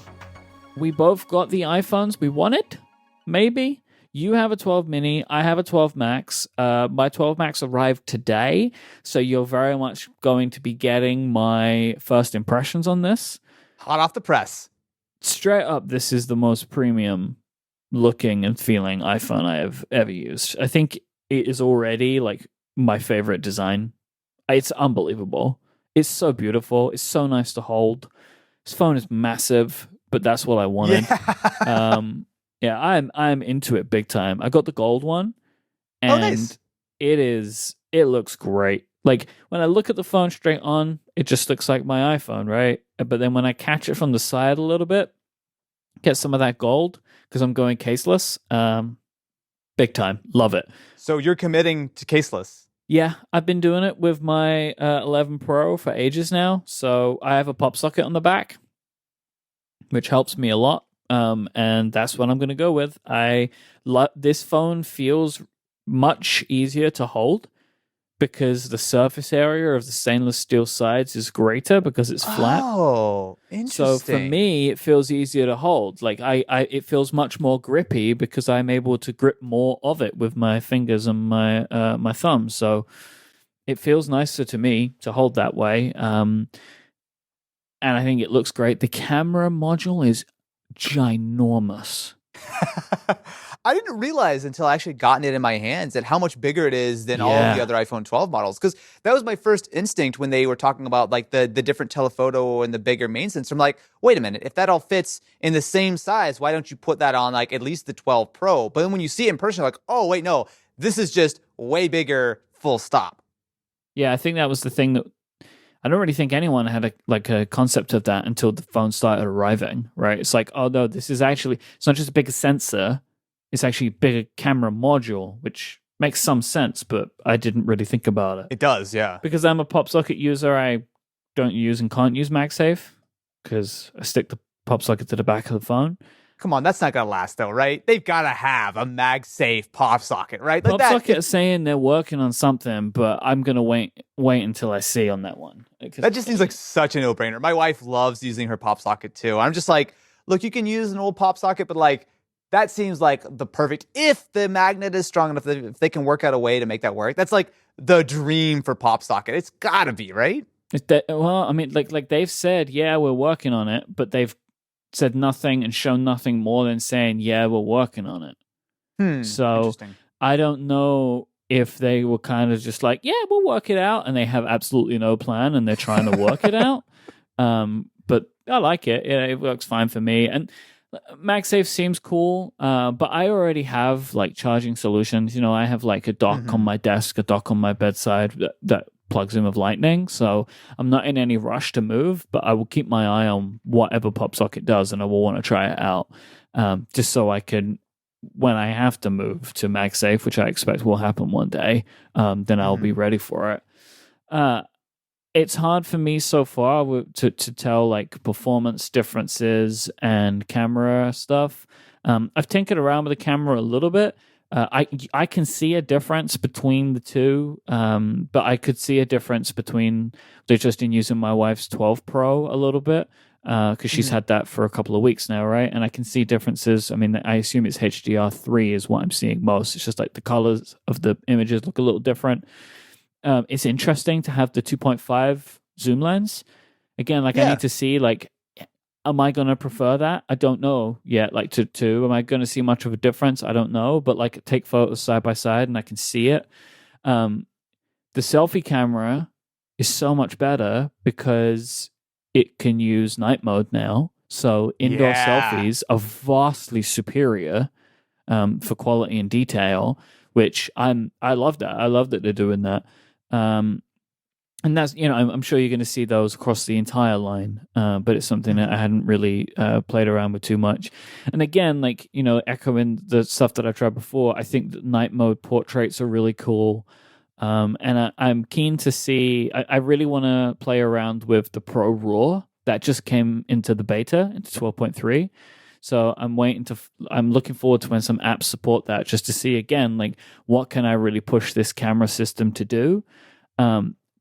B: we both got the iPhones we wanted? Maybe. You have a 12 mini, I have a 12 Max. My 12 Max arrived today, so you're very much going to be getting my first impressions on this.
A: Hot off the press.
B: Straight up, this is the most premium looking and feeling iPhone I have ever used. I think it is already like my favorite design. It's unbelievable. It's so beautiful. It's so nice to hold. This phone is massive, but that's what I wanted.
A: Yeah.
B: Yeah, I'm into it big time. I got the gold one,
A: Oh,
B: and
A: nice.
B: it looks great. Like when I look at the phone straight on, it just looks like my iPhone, right? But then when I catch it from the side a little bit, get some of that gold because I'm going caseless. Big time, love it.
A: So you're committing to caseless.
B: Yeah, I've been doing it with my 11 Pro for ages now. So I have a pop socket on the back, which helps me a lot. And that's what I'm going to go with. This phone feels much easier to hold because the surface area of the stainless steel sides is greater because it's flat.
A: Oh, interesting.
B: So for me, it feels easier to hold. Like it feels much more grippy because I'm able to grip more of it with my fingers and my thumbs. So it feels nicer to me to hold that way. And I think it looks great. The camera module is ginormous.
A: I didn't realize until I actually gotten it in my hands that how much bigger it is than all of the other iPhone 12 models. Because that was my first instinct when they were talking about like the different telephoto and the bigger main sensor. I'm like, wait a minute, if that all fits in the same size, why don't you put that on like at least the 12 Pro? But then when you see it in person, you're like, oh wait, no, this is just way bigger, full stop.
B: Yeah, I think that was the thing that I don't really think anyone had a concept of that until the phone started arriving, right? It's like, oh no, it's not just a bigger sensor, it's actually a bigger camera module, which makes some sense, but I didn't really think about it.
A: It does, yeah.
B: Because I'm a pop socket user, I don't use and can't use MagSafe because I stick the pop socket to the back of the phone.
A: Come on, that's not gonna last though, right? They've got to have a MagSafe pop socket, right? Like
B: Pop socket is saying they're working on something, but I'm gonna wait until I see on that one.
A: That just seems like such a no-brainer. My wife loves using her pop socket too. I'm just like, look, you can use an old pop socket, but like that seems like the perfect, if the magnet is strong enough, if they can work out a way to make that work. That's like the dream for pop socket. It's gotta be, right?
B: Well, I mean, like they've said, yeah, we're working on it, but they've said nothing and shown nothing more than saying, yeah, we're working on it. So I don't know if they were kind of just like, yeah, we'll work it out, and they have absolutely no plan and they're trying to work it out. But I like it. It works fine for me. And MagSafe seems cool, but I already have like charging solutions. You know, I have like a dock on my desk, a dock on my bedside that plugs in with lightning, so I'm not in any rush to move, but I will keep my eye on whatever pop socket does, and I will want to try it out, just so I can, when I have to move to MagSafe, which I expect will happen one day, then I'll be ready for it. It's hard for me so far to tell like performance differences and camera stuff. I've tinkered around with the camera a little bit. I can see a difference between the two, but I could see a difference between just in using my wife's 12 Pro a little bit because she's had that for a couple of weeks now, right? And I can see differences. I mean, I assume it's HDR3 is what I'm seeing most. It's just like the colors of the images look a little different. It's interesting to have the 2.5 zoom lens. Again, like I need to see like, am I going to prefer that? I don't know yet. Like to two, am I going to see much of a difference? I don't know. But like take photos side by side and I can see it. The selfie camera is so much better because it can use night mode now. So indoor selfies are vastly superior for quality and detail, which I love that. I love that they're doing that. And that's, you know, I'm sure you're going to see those across the entire line, but it's something that I hadn't really played around with too much. And again, like, you know, echoing the stuff that I've tried before, I think that night mode portraits are really cool. And I'm keen to see, I really want to play around with the Pro RAW that just came into the beta, into 12.3. So I'm looking forward to when some apps support that, just to see again, like, what can I really push this camera system to do?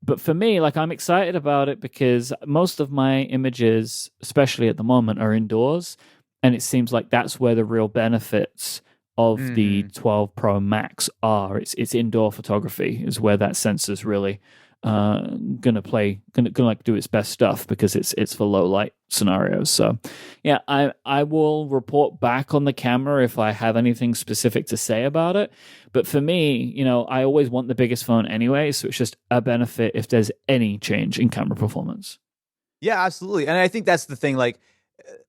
B: But for me, like, I'm excited about it because most of my images, especially at the moment, are indoors. And it seems like that's where the real benefits of the 12 Pro Max are. It's indoor photography is where that sensor's really uh, gonna like do its best stuff because it's for low light scenarios. So yeah, I will report back on the camera if I have anything specific to say about it. But for me, I always want the biggest phone anyway, so it's just a benefit if there's any change in camera performance.
A: Yeah, absolutely. And I think that's the thing. Like,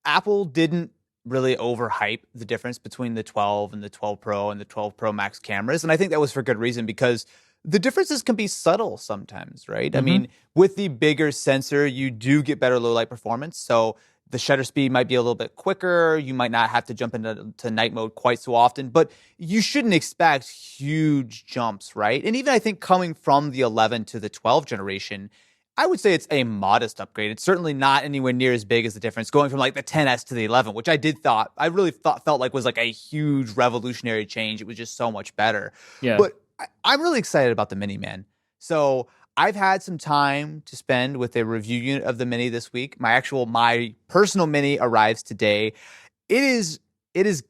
A: Apple didn't really overhype the difference between the 12 and the 12 Pro and the 12 Pro Max cameras. And I think that was for good reason because the differences can be subtle sometimes, right? I
B: Mm-hmm.
A: mean, with the bigger sensor, you do get better low light performance. So the shutter speed might be a little bit quicker. You might not have to jump into night mode quite so often, but you shouldn't expect huge jumps, right? And even I think coming from the 11 to the 12 generation, I would say it's a modest upgrade. It's certainly not anywhere near as big as the difference going from like the 10s to the 11, which I really felt like was like a huge revolutionary change. It was just so much better.
B: Yeah.
A: But I'm really excited about the Mini, man. So I've had some time to spend with a review unit of the Mini this week. My personal Mini arrives today. It is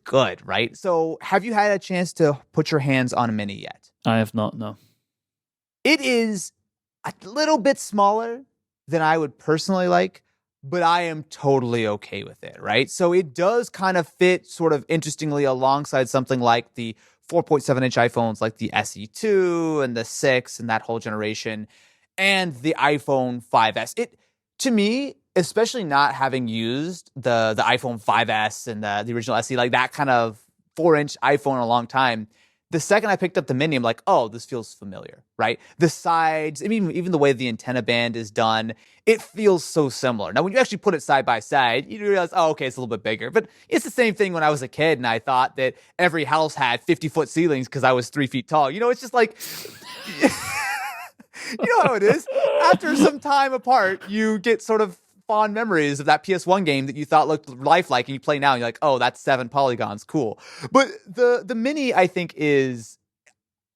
A: good, right? So have you had a chance to put your hands on a Mini yet?
B: I have not. No.
A: It is a little bit smaller than I would personally like, but I am totally okay with it, right? So it does kind of fit sort of interestingly alongside something like the 4.7-inch iPhones like the SE2 and the 6 and that whole generation and the iPhone 5S. It, to me, especially not having used the iPhone 5S and the original SE, like that kind of 4-inch iPhone in a long time, the second I picked up the Mini, I'm like, oh, this feels familiar, right? The sides, I mean, even the way the antenna band is done, it feels so similar. Now, when you actually put it side by side, you realize, oh, okay, it's a little bit bigger. But it's the same thing when I was a kid and I thought that every house had 50-foot ceilings because I was 3 feet tall. It's just like, you know how it is. After some time apart, you get sort of fond memories of that PS1 game that you thought looked lifelike, and you play now, and you're like, oh, that's 7 polygons, cool. But the Mini, I think, is,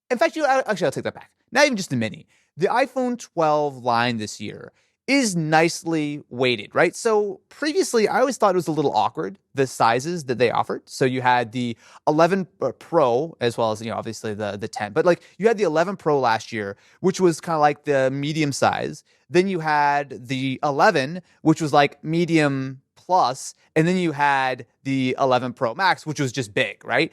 A: in fact, I'll take that back. Not even just the Mini. The iPhone 12 line this year is nicely weighted, right? So previously, I always thought it was a little awkward, the sizes that they offered. So you had the 11 Pro as well as, obviously the 10. But like you had the 11 Pro last year, which was kind of like the medium size. Then you had the 11, which was like medium plus. And then you had the 11 Pro Max, which was just big, right?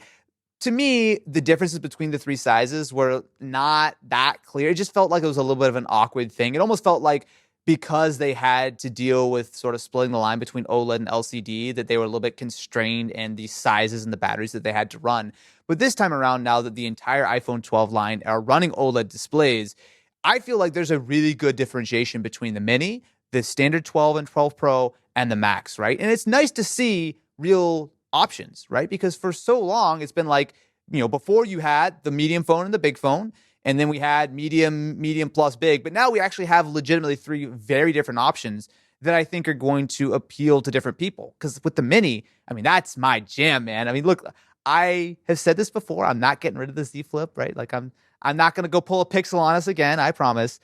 A: To me, the differences between the three sizes were not that clear. It just felt like it was a little bit of an awkward thing. It almost felt like because they had to deal with sort of splitting the line between OLED and LCD, that they were a little bit constrained in the sizes and the batteries that they had to run. But this time around, now that the entire iPhone 12 line are running OLED displays, I feel like there's a really good differentiation between the Mini, the standard 12 and 12 Pro, and the Max, right? And it's nice to see real options, right? Because for so long, it's been like, before you had the medium phone and the big phone, and then we had medium plus big, but now we actually have legitimately three very different options that I think are going to appeal to different people. Because with the Mini, I mean, that's my jam, man. I mean, look, I have said this before. I'm not getting rid of the Z Flip, right? Like I'm not going to go pull a Pixel on us again, I promise.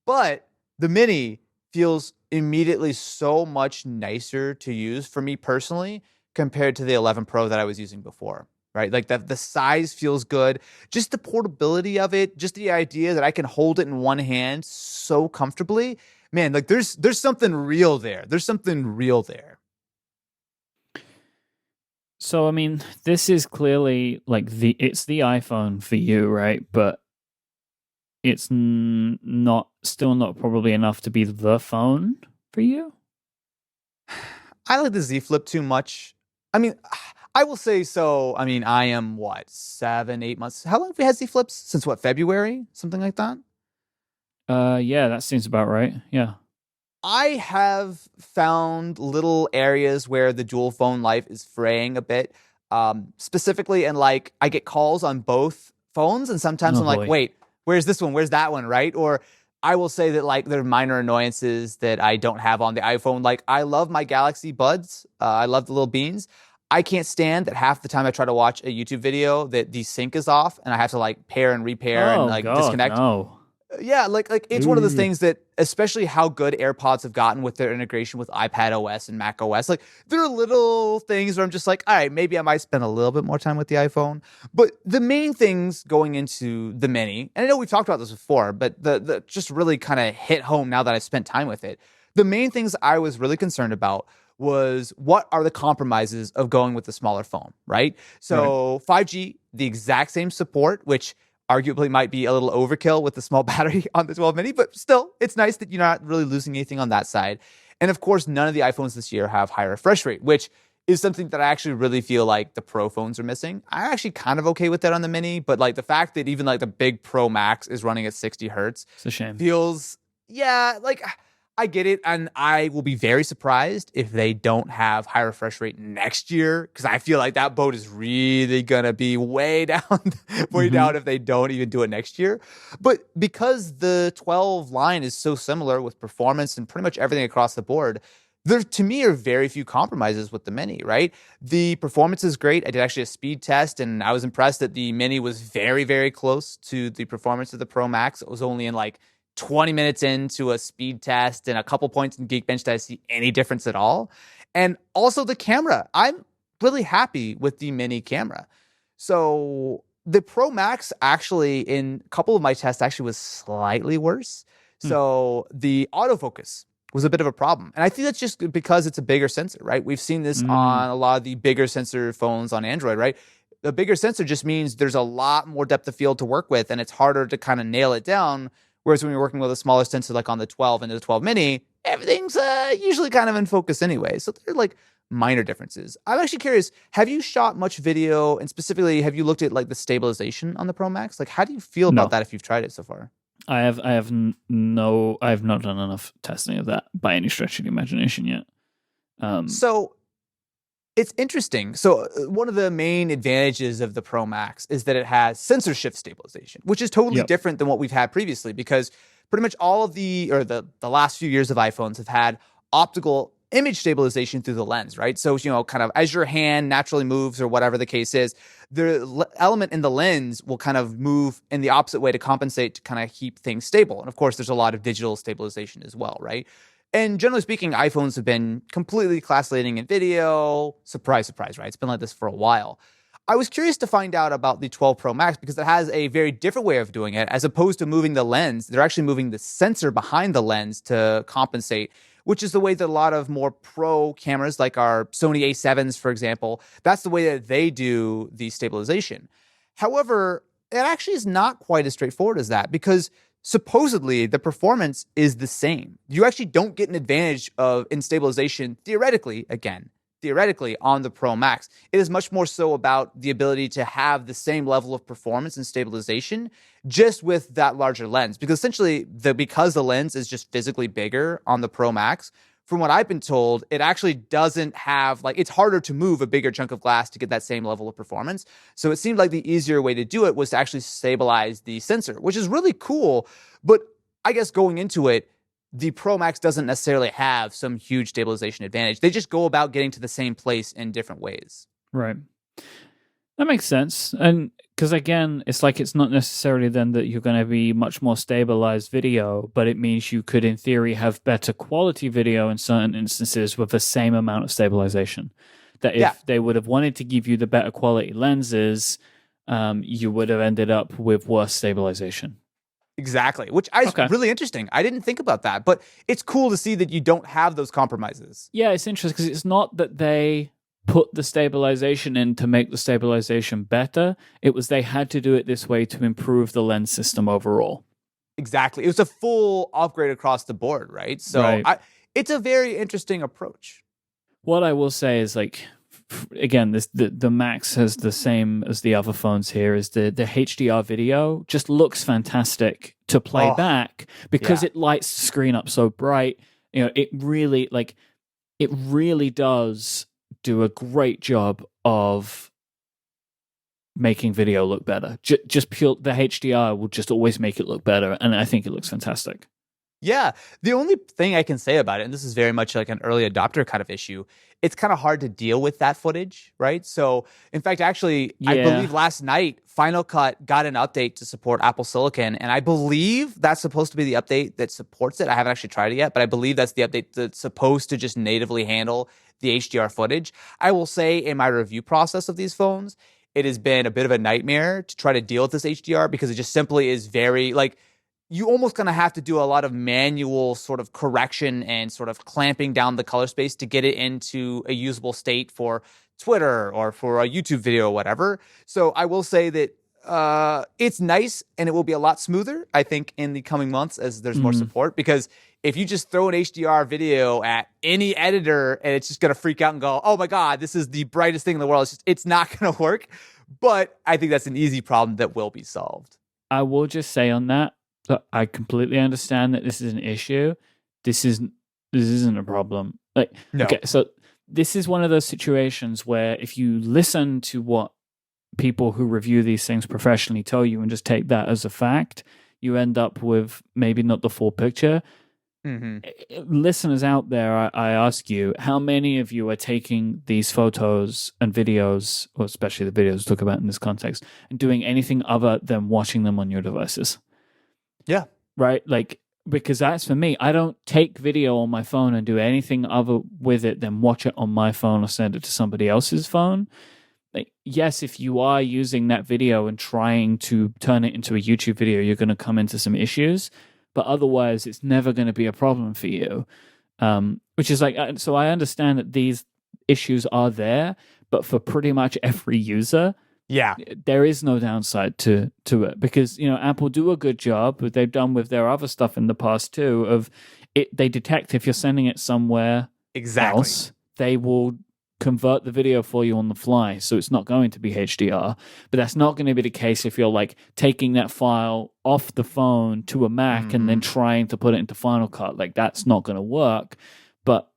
A: But the Mini feels immediately so much nicer to use for me personally compared to the 11 Pro that I was using before. Right, like the size feels good, just the portability of it, just the idea that I can hold it in one hand so comfortably, man. Like there's something real there. There's something real there.
B: So I mean, this is clearly like it's the iPhone for you, right? But it's not still not probably enough to be the phone for you.
A: I like the Z Flip too much. I mean, I will say so. I mean, I am what, 7, 8 months? How long have we had Z Flips? Since what, February? Something like that?
B: Yeah, that seems about right. Yeah.
A: I have found little areas where the dual phone life is fraying a bit. Specifically, and like I get calls on both phones, and sometimes
B: Oh
A: I'm like,
B: boy.
A: wait, where's this one? Where's that one? Right? Or I will say that like there are minor annoyances that I don't have on the iPhone. Like I love my Galaxy Buds. I love the little beans. I can't stand that half the time I try to watch a YouTube video that the sync is off and I have to like pair and repair and
B: Oh
A: like
B: God,
A: disconnect.
B: no.
A: Yeah, like it's one of those
B: Ooh.
A: things that, especially how good AirPods have gotten with their integration with iPad OS and Mac OS, like there are little things where I'm just like, all right, maybe I might spend a little bit more time with the iPhone. But the main things going into the Mini, and I know we've talked about this before, but the just really kind of hit home now that I've spent time with it. The main things I was really concerned about was what are the compromises of going with the smaller phone, right?
B: Right.
A: So 5G, the exact same support, which arguably might be a little overkill with the small battery on the 12 mini, but still, it's nice that you're not really losing anything on that side. And of course, none of the iPhones this year have high refresh rate, which is something that I actually really feel like the Pro phones are missing. I'm actually kind of okay with that on the Mini, but like the fact that even like the big Pro Max is running at 60 hertz
B: It's a shame.
A: feels, yeah, like I get it, and I will be very surprised if they don't have high refresh rate next year, because I feel like that boat is really gonna be way down, way
B: Hmm.
A: down if they don't even do it next year. But because the 12 line is so similar with performance and pretty much everything across the board, there to me are very few compromises with the Mini, right? The performance is great. I did actually a speed test, and I was impressed that the Mini was very, very close to the performance of the Pro Max. It was only in like 20 minutes into a speed test and a couple points in Geekbench did I see any difference at all. And also the camera. I'm really happy with the Mini camera. So the Pro Max actually in a couple of my tests actually was slightly worse.
B: Hmm.
A: So the autofocus was a bit of a problem. And I think that's just because it's a bigger sensor, right? We've seen this
B: Mm.
A: on a lot of the bigger sensor phones on Android, right? The bigger sensor just means there's a lot more depth of field to work with and it's harder to kind of nail it down. Whereas when you're working with a smaller sensor like on the 12 and the 12 mini, everything's usually kind of in focus anyway. So they're like minor differences. I'm actually curious, have you shot much video, and specifically have you looked at like the stabilization on the Pro Max? Like how do you feel about
B: No.
A: that if you've tried it so far?
B: I have not done enough testing of that by any stretch of the imagination yet.
A: So it's interesting. So one of the main advantages of the Pro Max is that it has sensor shift stabilization, which is totally
B: Yep.
A: different than what we've had previously, because pretty much all of the last few years of iPhones have had optical image stabilization through the lens, right? So, kind of as your hand naturally moves or whatever the case is, the element in the lens will kind of move in the opposite way to compensate to kind of keep things stable. And of course, there's a lot of digital stabilization as well, right? And generally speaking, iPhones have been completely class leading in video. Surprise, surprise, right? It's been like this for a while. I was curious to find out about the 12 Pro Max because it has a very different way of doing it. As opposed to moving the lens, they're actually moving the sensor behind the lens to compensate, which is the way that a lot of more pro cameras, like our Sony A7s, for example, that's the way that they do the stabilization. However, it actually is not quite as straightforward as that, because supposedly the performance is the same. You actually don't get an advantage of in stabilization theoretically on the Pro Max. It is much more so about the ability to have the same level of performance and stabilization just with that larger lens, because essentially because the lens is just physically bigger on the Pro Max, from what I've been told, it actually doesn't have, like, it's harder to move a bigger chunk of glass to get that same level of performance. So it seemed like the easier way to do it was to actually stabilize the sensor, which is really cool. But I guess going into it, the Pro Max doesn't necessarily have some huge stabilization advantage. They just go about getting to the same place in different ways.
B: Right. That makes sense. And because again, it's like it's not necessarily then that you're going to be much more stabilized video, but it means you could, in theory, have better quality video in certain instances with the same amount of stabilization. That if
A: Yeah.
B: they would have wanted to give you the better quality lenses, you would have ended up with worse stabilization.
A: Exactly, which is
B: Okay.
A: really interesting. I didn't think about that, but it's cool to see that you don't have those compromises.
B: Yeah, it's interesting because it's not that they put the stabilization in to make the stabilization better. It was they had to do it this way to improve the lens system overall.
A: Exactly. It was a full upgrade across the board, right? So
B: Right.
A: it's a very interesting approach.
B: What I will say is, like, again, the Max has the same as the other phones here. Is the HDR video just looks fantastic to play
A: Oh,
B: back because
A: yeah.
B: it lights the screen up so bright. It really does do a great job of making video look better. Just pure the HDR will just always make it look better, and I think it looks fantastic.
A: Yeah. The only thing I can say about it, and this is very much like an early adopter kind of issue, it's kind of hard to deal with that footage, right? So, in fact, actually, I
B: Yeah.
A: believe last night Final Cut got an update to support Apple Silicon, and I believe that's supposed to be the update that supports it. I haven't actually tried it yet, but I believe that's the update that's supposed to just natively handle the HDR footage. I will say in my review process of these phones, it has been a bit of a nightmare to try to deal with this HDR because it just simply is very like you almost gonna have to do a lot of manual sort of correction and sort of clamping down the color space to get it into a usable state for Twitter or for a YouTube video or whatever. So I will say that it's nice and it will be a lot smoother, I think, in the coming months as there's more support. Because if you just throw an HDR video at any editor and it's just going to freak out and go, oh my God, this is the brightest thing in the world, it's not going to work. But I think that's an easy problem that will be solved.
B: I will just say on that I completely understand that this is an issue. This isn't a problem. Like,
A: no.
B: Okay, so this is one of those situations where if you listen to what people who review these things professionally tell you and just take that as a fact, you end up with maybe not the full picture. Listeners out there, I ask you, how many of you are taking these photos and videos, or especially the videos talk about in this context, and doing anything other than watching them on your devices?
A: Yeah.
B: Right? Like, because that's for me. I don't take video on my phone and do anything other with it than watch it on my phone or send it to somebody else's phone. Like, yes, if you are using that video and trying to turn it into a YouTube video, you're going to come into some issues. But otherwise, it's never going to be a problem for you. Which is like, so I understand that these issues are there, but for pretty much every user,
A: yeah,
B: there is no downside to it because, you know, Apple do a good job, but they've done with their other stuff in the past too, of it. They detect if you're sending it somewhere else, they will convert the video for you on the fly. So it's not going to be HDR, but that's not going to be the case if you're like taking that file off the phone to a Mac and then trying to put it into Final Cut. Like, that's not going to work. But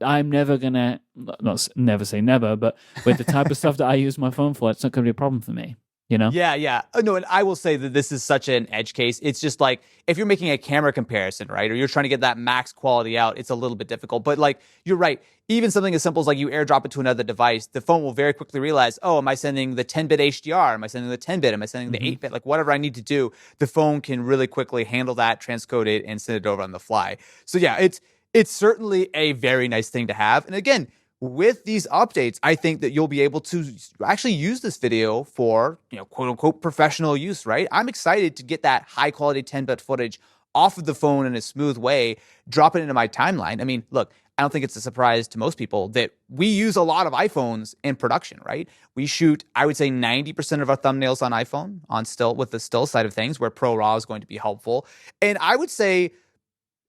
B: I'm never going to, not never say never, but with the type of stuff that I use my phone for, it's not going to be a problem for me, you know?
A: Yeah. No, and I will say that this is such an edge case. It's just like, if you're making a camera comparison, right, or you're trying to get that max quality out, it's a little bit difficult. But like, you're right. Even something as simple as like you airdrop it to another device, the phone will very quickly realize, oh, am I sending the 10-bit HDR? Am I sending the 10-bit? Am I sending the 8-bit? Like, whatever I need to do, the phone can really quickly handle that, transcode it, and send it over on the fly. So yeah, it's certainly a very nice thing to have. And again, with these updates, I think that you'll be able to actually use this video for, you know, quote unquote professional use, right? I'm excited to get that high quality 10-bit footage off of the phone in a smooth way, drop it into my timeline. I mean, look, I don't think it's a surprise to most people that we use a lot of iPhones in production, right? We shoot, I would say 90% of our thumbnails on iPhone, on still, with the still side of things, where ProRAW is going to be helpful. And I would say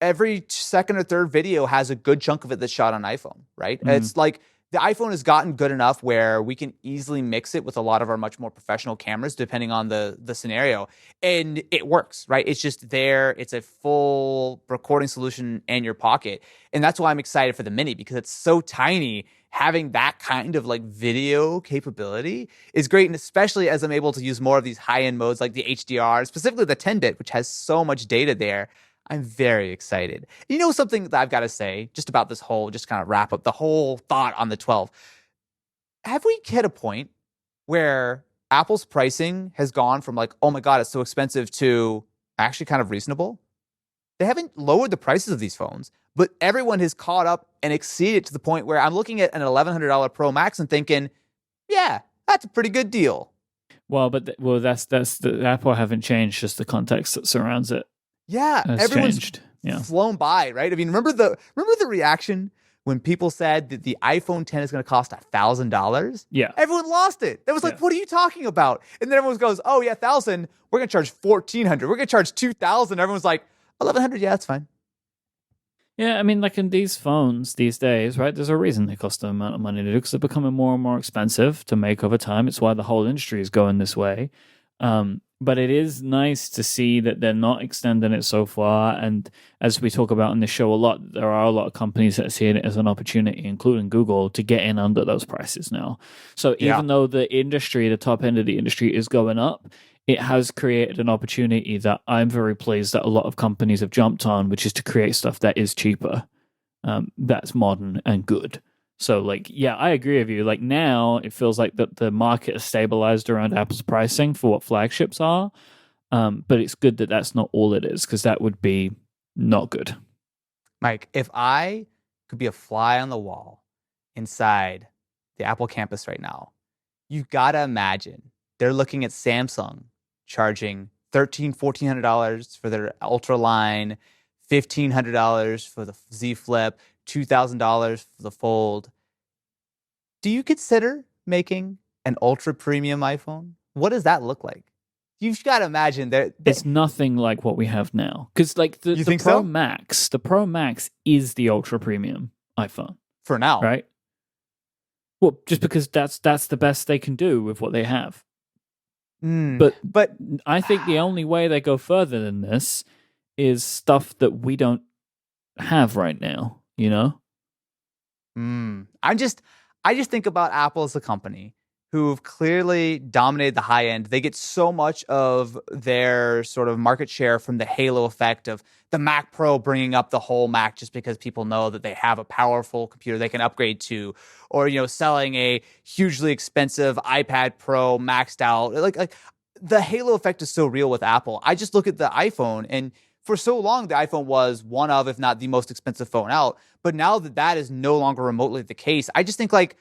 A: every second or third video has a good chunk of it that's shot on iPhone, right? It's like the iPhone has gotten good enough where we can easily mix it with a lot of our much more professional cameras, depending on the scenario. And it works, right? It's just there. It's a full recording solution in your pocket. And that's why I'm excited for the Mini, because it's so tiny. Having that kind of like video capability is great. And especially as I'm able to use more of these high-end modes like the HDR, specifically the 10-bit, which has so much data there, I'm very excited. You know, something that I've got to say just about this whole, just kind of wrap up the whole thought on the 12. Have we hit a point where Apple's pricing has gone from like, oh my God, it's so expensive, to actually kind of reasonable? They haven't lowered the prices of these phones, but everyone has caught up and exceeded to the point where I'm looking at an $1,100 Pro Max and thinking, yeah, that's a pretty good deal.
B: Well, but that's the Apple haven't changed, just the context that surrounds it.
A: Yeah, everyone's
B: changed.
A: Flown by, right? I mean, remember the reaction when people said that the iPhone 10 is going to cost $1,000?
B: Yeah,
A: everyone lost it. It was like, what are you talking about? And then everyone goes, oh yeah, 1,000. We're going to charge 1,400. We're going to charge 2,000. Everyone's like, 1,100. Yeah, that's fine.
B: Yeah, I mean, like in these phones these days, right? There's a reason they cost the amount of money to do, because they're becoming more and more expensive to make over time. It's why the whole industry is going this way. But it is nice to see that they're not extending it so far. And as we talk about on this show a lot, there are a lot of companies that see it as an opportunity, including Google, to get in under those prices now. So even though the industry, the top end of the industry, is going up, it has created an opportunity that I'm very pleased that a lot of companies have jumped on, which is to create stuff that is cheaper, that's modern and good. So, like, yeah, I agree with you. Like, now it feels like that the market is stabilized around Apple's pricing for what flagships are. But it's good that that's not all it is, because that would be not good.
A: Mike, if I could be a fly on the wall inside the Apple campus right now, you gotta imagine they're looking at Samsung charging $1,400 for their Ultra line, $1,500 for the Z Flip, $2,000 for the Fold. Do you consider making an ultra premium iPhone? What does that look like? You've got to imagine that.
B: It's nothing like what we have now. Because, like,
A: You
B: the
A: think
B: Pro
A: so?
B: Max, the Pro Max is the ultra premium iPhone,
A: For now,
B: right? Well, just because that's the best they can do with what they have. But I think the only way they go further than this is stuff that we don't have right now, you know?
A: I just think about Apple as a company who've clearly dominated the high end. They get so much of their sort of market share from the halo effect of the Mac Pro bringing up the whole Mac just because people know that they have a powerful computer they can upgrade to, or selling a hugely expensive iPad Pro maxed out. Like the halo effect is so real with Apple. I just look at the iPhone, and for so long the iPhone was one of, if not the most expensive phone out. But now that that is no longer remotely the case, I just think, like,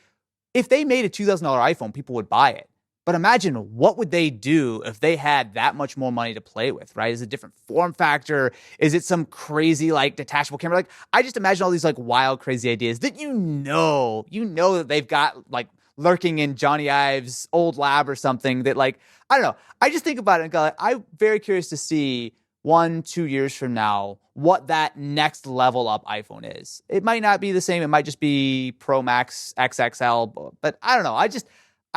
A: if they made a $2,000 iPhone, people would buy it. But imagine what would they do if they had that much more money to play with, right? Is it a different form factor? Is it some crazy, like, detachable camera? Like, I just imagine all these, like, wild, crazy ideas that that they've got, like, lurking in Johnny Ive's old lab or something that, like, I don't know. I just think about it and go, like, I'm very curious to see 1-2 years from now what that next level up iPhone is. It might not be the same. It might just be Pro Max XXL, but I don't know. I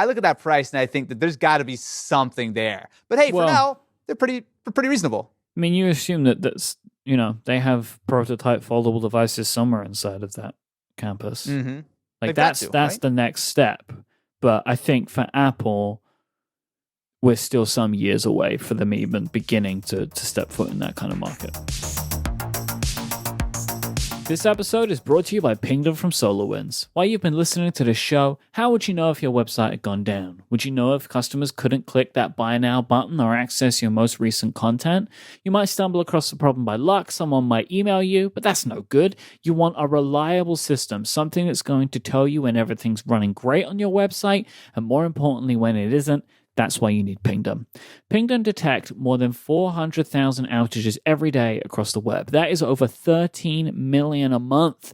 A: look at that price and I think that there's got to be something there. But hey, for now, they're pretty reasonable.
B: I mean, you assume that's they have prototype foldable devices somewhere inside of that campus.
A: Mm-hmm.
B: Like that's right? The next step. But I think for Apple, we're still some years away for them even beginning to step foot in that kind of market. This episode is brought to you by Pingdom from SolarWinds. While you've been listening to this show, how would you know if your website had gone down? Would you know if customers couldn't click that buy now button or access your most recent content? You might stumble across the problem by luck, someone might email you, but that's no good. You want a reliable system, something that's going to tell you when everything's running great on your website, and more importantly, when it isn't. That's why you need Pingdom. Pingdom detect more than 400,000 outages every day across the web. That is over 13 million a month.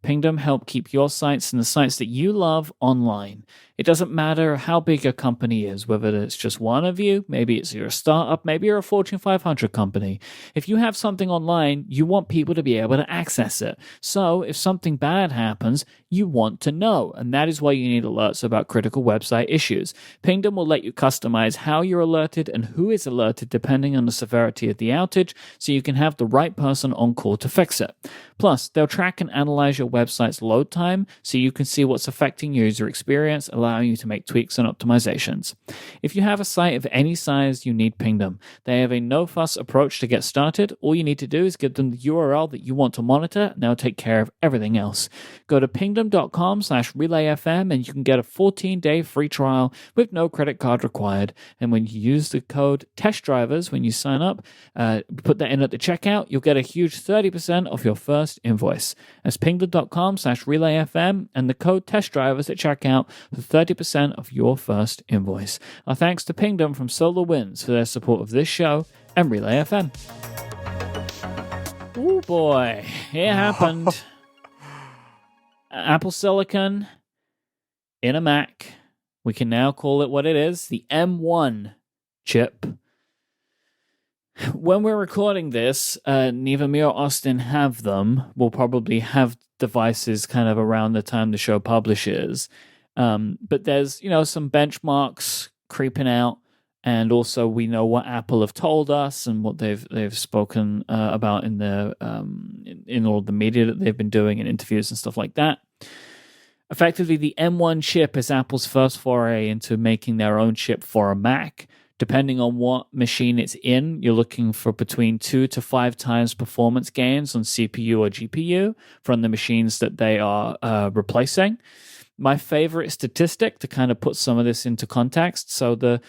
B: Pingdom help keep your sites and the sites that you love online. It doesn't matter how big your company is, whether it's just one of you, maybe it's you're a startup, maybe you're a Fortune 500 company. If you have something online, you want people to be able to access it. So if something bad happens, you want to know, and that is why you need alerts about critical website issues. Pingdom will let you customize how you're alerted and who is alerted depending on the severity of the outage, so you can have the right person on call to fix it. Plus, they'll track and analyze your website's load time so you can see what's affecting your user experience, allowing you to make tweaks and optimizations. If you have a site of any size, you need Pingdom. They have a no-fuss approach to get started. All you need to do is give them the URL that you want to monitor, and they'll take care of everything else. Go to pingdom.com/relayfm and you can get a 14-day free trial with no credit card required. And when you use the code TESTDRIVERS when you sign up, put that in at the checkout, you'll get a huge 30% off your first invoice. That's pingdom.com/relayfm and the code TESTDRIVERS at checkout for 30% of your first invoice. Our thanks to Pingdom from SolarWinds for their support of this show and Relay FM. Oh boy, it happened. Apple Silicon in a Mac. We can now call it what it is, the M1 chip. When we're recording this, neither me or Austin have them. We'll probably have devices kind of around the time the show publishes. But there's, some benchmarks creeping out, and also we know what Apple have told us and what they've spoken about in the in all the media that they've been doing in interviews and stuff like that. Effectively, the M1 chip is Apple's first foray into making their own chip for a Mac, Depending on what machine it's in, you're looking for between 2 to 5 times performance gains on CPU or GPU from the machines that they are replacing. My favorite statistic to kind of put some of this into context. So the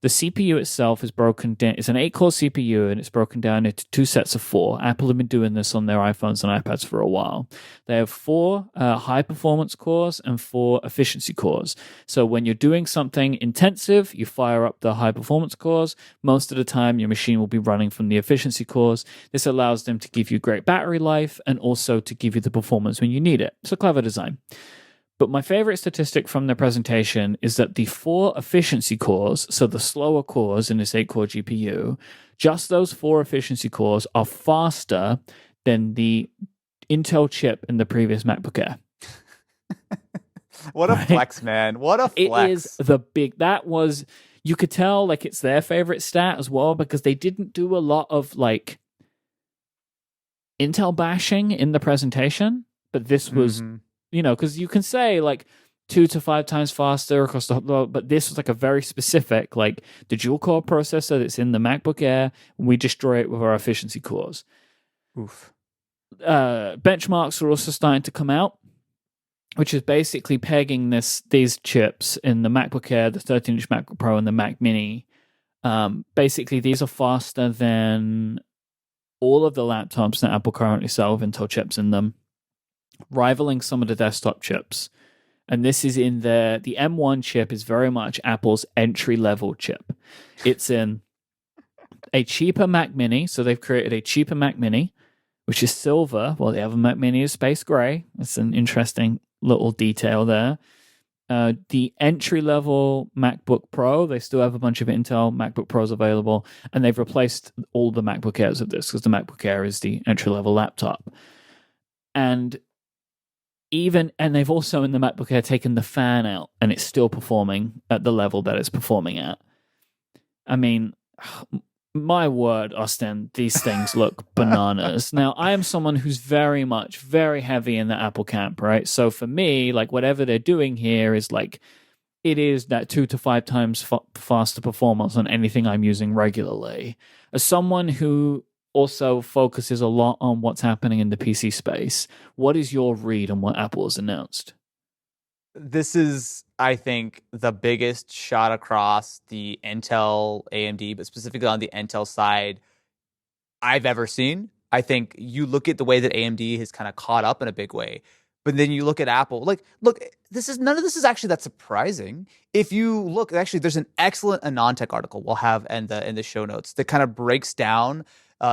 B: CPU itself is broken down. It's an 8-core CPU, and it's broken down into 2 sets of 4. Apple have been doing this on their iPhones and iPads for a while. They have 4 high-performance cores and 4 efficiency cores. So when you're doing something intensive, you fire up the high-performance cores. Most of the time, your machine will be running from the efficiency cores. This allows them to give you great battery life and also to give you the performance when you need it. It's a clever design. But my favorite statistic from the presentation is that the 4 efficiency cores, so the slower cores in this 8-core GPU, just those 4 efficiency cores are faster than the Intel chip in the previous MacBook Air.
A: What a flex, man. What a flex.
B: It is the big, that was, you could tell like it's their favorite stat as well, because they didn't do a lot of like Intel bashing in the presentation, but this was, you know, because you can say like 2 to 5 times faster across the whole, but this was like a very specific, like the dual core processor that's in the MacBook Air, we destroy it with our efficiency cores.
A: Oof.
B: Benchmarks are also starting to come out, which is basically pegging these chips in the MacBook Air, the 13-inch MacBook Pro, and the Mac Mini. Basically, these are faster than all of the laptops that Apple currently sell with Intel chips in them, rivaling some of the desktop chips. And this is in the M1 chip is very much Apple's entry-level chip. It's in a cheaper Mac Mini, so they've created a cheaper Mac Mini, which is silver, while the other Mac Mini is space gray. It's an interesting little detail there. The entry-level MacBook Pro, they still have a bunch of Intel MacBook Pros available, and they've replaced all the MacBook Airs with this, because the MacBook Air is the entry-level laptop. And they've also in the MacBook Air taken the fan out, and it's still performing at the level that it's performing at. I mean, my word, Austin, these things look bananas. Now, I am someone who's very heavy in the Apple camp, right? So for me, like whatever they're doing here is like, it is that 2 to 5 times faster performance on anything I'm using regularly. As someone who also focuses a lot on what's happening in the PC space, what is your read on what Apple has announced?
A: This is, I think, the biggest shot across the Intel AMD, but specifically on the Intel side, I've ever seen. I think you look at the way that AMD has kind of caught up in a big way, but then you look at Apple. Like, look, none of this is actually that surprising. If you look, actually, there's an excellent AnonTech article we'll have in the show notes that kind of breaks down.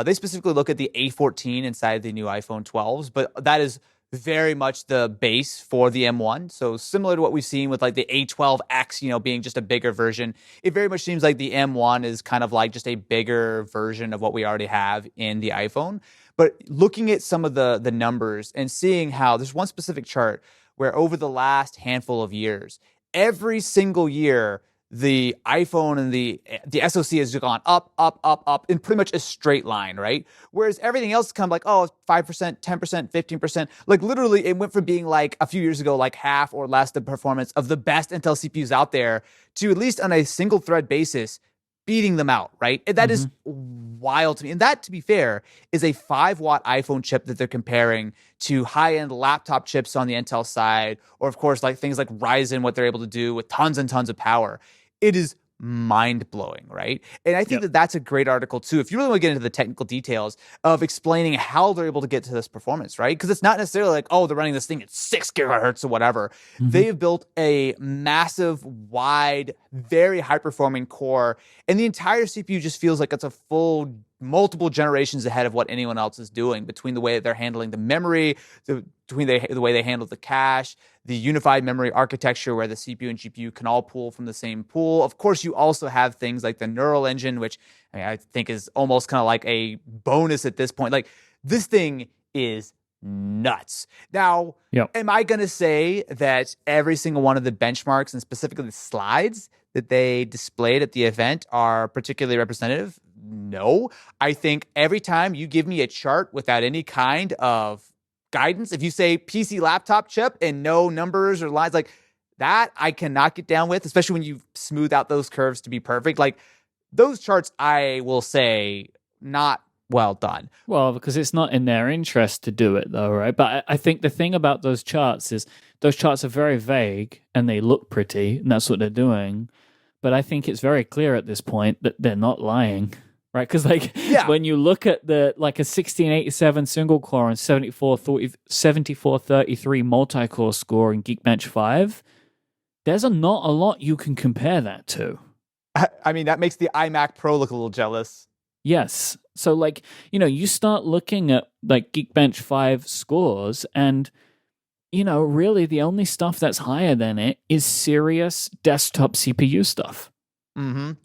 A: They specifically look at the A14 inside the new iPhone 12s, but that is very much the base for the M1. So similar to what we've seen with like the A12X, being just a bigger version, it very much seems like the M1 is kind of like just a bigger version of what we already have in the iPhone. But looking at some of the numbers and seeing how there's one specific chart where over the last handful of years, every single year, the iPhone and the SoC has gone up, up, up, up in pretty much a straight line, right? Whereas everything else is kind of like, 5%, 10%, 15%. Like literally it went from being like a few years ago, like half or less the performance of the best Intel CPUs out there to at least on a single thread basis, beating them out, right? And that is wild to me. And that, to be fair, is a 5-watt iPhone chip that they're comparing to high-end laptop chips on the Intel side, or of course, like things like Ryzen, what they're able to do with tons and tons of power. It is mind-blowing, right? And I think that that's a great article too, if you really want to get into the technical details of explaining how they're able to get to this performance, right? Because it's not necessarily like, they're running this thing at 6 gigahertz or whatever. They have built a massive, wide, very high-performing core, and the entire CPU just feels like it's a full multiple generations ahead of what anyone else is doing, between the way that they're handling the memory, between the way they handle the cache, the unified memory architecture where the CPU and GPU can all pull from the same pool. Of course, you also have things like the neural engine, which I think is almost kind of like a bonus at this point. Like, this thing is nuts. Now, am I going to say that every single one of the benchmarks and specifically the slides that they displayed at the event are particularly representative? No. I think every time you give me a chart without any kind of guidance, if you say PC laptop chip and no numbers or lines like that, I cannot get down with, especially when you smooth out those curves to be perfect. Like, those charts, I will say, not well done.
B: Well, because it's not in their interest to do it, though, right? But I think the thing about those charts is those charts are very vague and they look pretty, and that's what they're doing. But I think it's very clear at this point that they're not lying, right? Because when you look at the like a 1687 single core and 7433 multi core score in Geekbench 5, there's not a lot you can compare that to.
A: I mean, that makes the iMac Pro look a little jealous.
B: Yes. So you start looking at like Geekbench 5 scores and really the only stuff that's higher than it is serious desktop CPU stuff.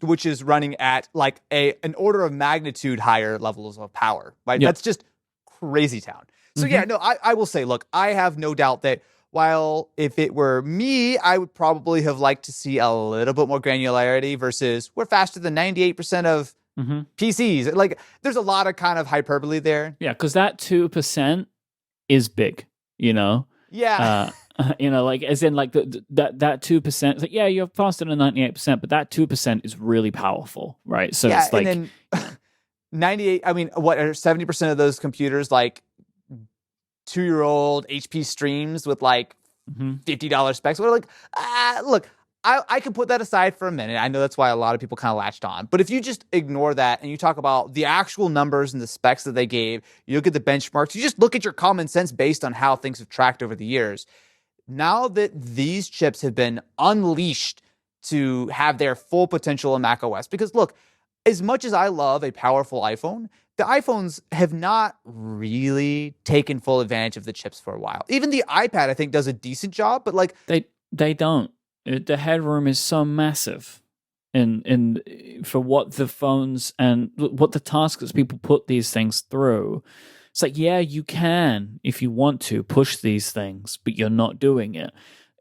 A: Which is running at like an order of magnitude higher levels of power, right?
B: Yep.
A: That's just crazy town. So I will say, look, I have no doubt that while if it were me, I would probably have liked to see a little bit more granularity versus we're faster than 98% of PCs. Like there's a lot of kind of hyperbole there.
B: Yeah, because that 2% is big,
A: Yeah.
B: like as in like that 2%. It's like, yeah, you're faster than 98%, but that 2% is really powerful, right? So it's like
A: and then 98. I mean, what are 70% of those computers like 2-year-old HP streams with like $50 specs? What like, look. I can put that aside for a minute. I know that's why a lot of people kind of latched on. But if you just ignore that and you talk about the actual numbers and the specs that they gave, you look at the benchmarks, you just look at your common sense based on how things have tracked over the years. Now that these chips have been unleashed to have their full potential in macOS, because look, as much as I love a powerful iPhone, the iPhones have not really taken full advantage of the chips for a while. Even the iPad, I think, does a decent job, but like
B: they don't. The headroom is so massive in for what the phones and what the tasks that people put these things through. It's like, yeah, you can, if you want to, push these things, but you're not doing it.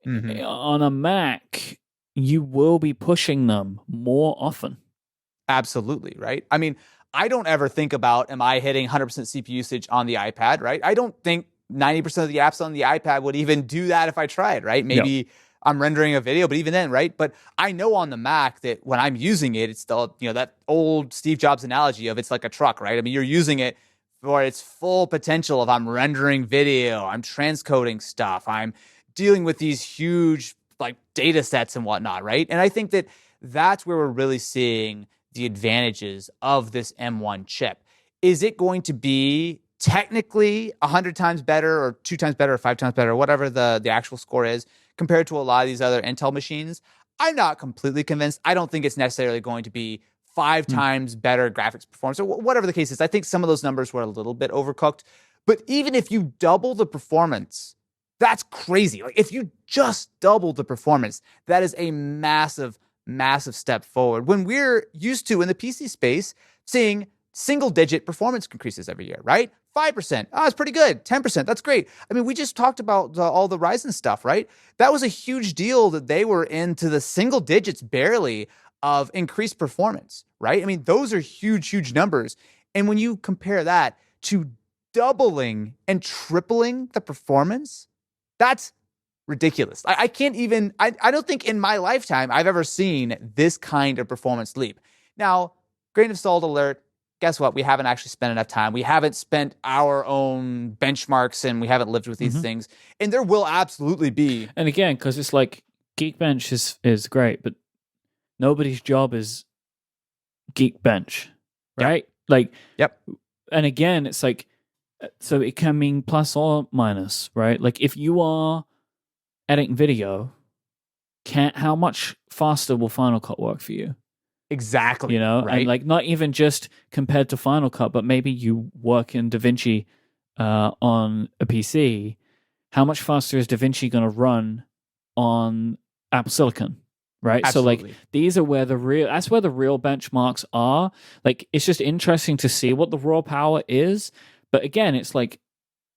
B: On a Mac, you will be pushing them more often.
A: Absolutely, right? I mean, I don't ever think about, am I hitting 100% CPU usage on the iPad, right? I don't think 90% of the apps on the iPad would even do that if I tried, right? Maybe I'm rendering a video, but even then, right? But I know on the Mac that when I'm using it, it's still, that old Steve Jobs analogy of it's like a truck, right? I mean, you're using it for its full potential of I'm rendering video, I'm transcoding stuff, I'm dealing with these huge like data sets and whatnot, right? And I think that that's where we're really seeing the advantages of this M1 chip. Is it going to be technically 100 times better or 2 times better or 5 times better, whatever the actual score is, compared to a lot of these other Intel machines? I'm not completely convinced. I don't think it's necessarily going to be 5 times better graphics performance or whatever the case is. I think some of those numbers were a little bit overcooked. But even if you double the performance, that's crazy. Like if you just double the performance, that is a massive, massive step forward. When we're used to in the PC space seeing single-digit performance increases every year, right? 5%. It's pretty good. 10%. That's great. I mean, we just talked about all the Ryzen stuff, right? That was a huge deal that they were into the single digits barely of increased performance, right? I mean, those are huge, huge numbers. And when you compare that to doubling and tripling the performance, that's ridiculous. I can't even, I don't think in my lifetime I've ever seen this kind of performance leap. Now, grain of salt alert, guess what? We haven't actually spent enough time. We haven't spent our own benchmarks and we haven't lived with these things. And there will absolutely be.
B: And again, because it's like Geekbench is great, but nobody's job is Geekbench, right? And again, it's like, so it can mean plus or minus, right? Like if you are editing video, how much faster will Final Cut work for you?
A: Exactly. Right?
B: And like not even just compared to Final Cut, but maybe you work in DaVinci on a PC. How much faster is DaVinci going to run on Apple Silicon? Right.
A: Absolutely.
B: So like these are where that's where the real benchmarks are. Like it's just interesting to see what the raw power is. But again, it's like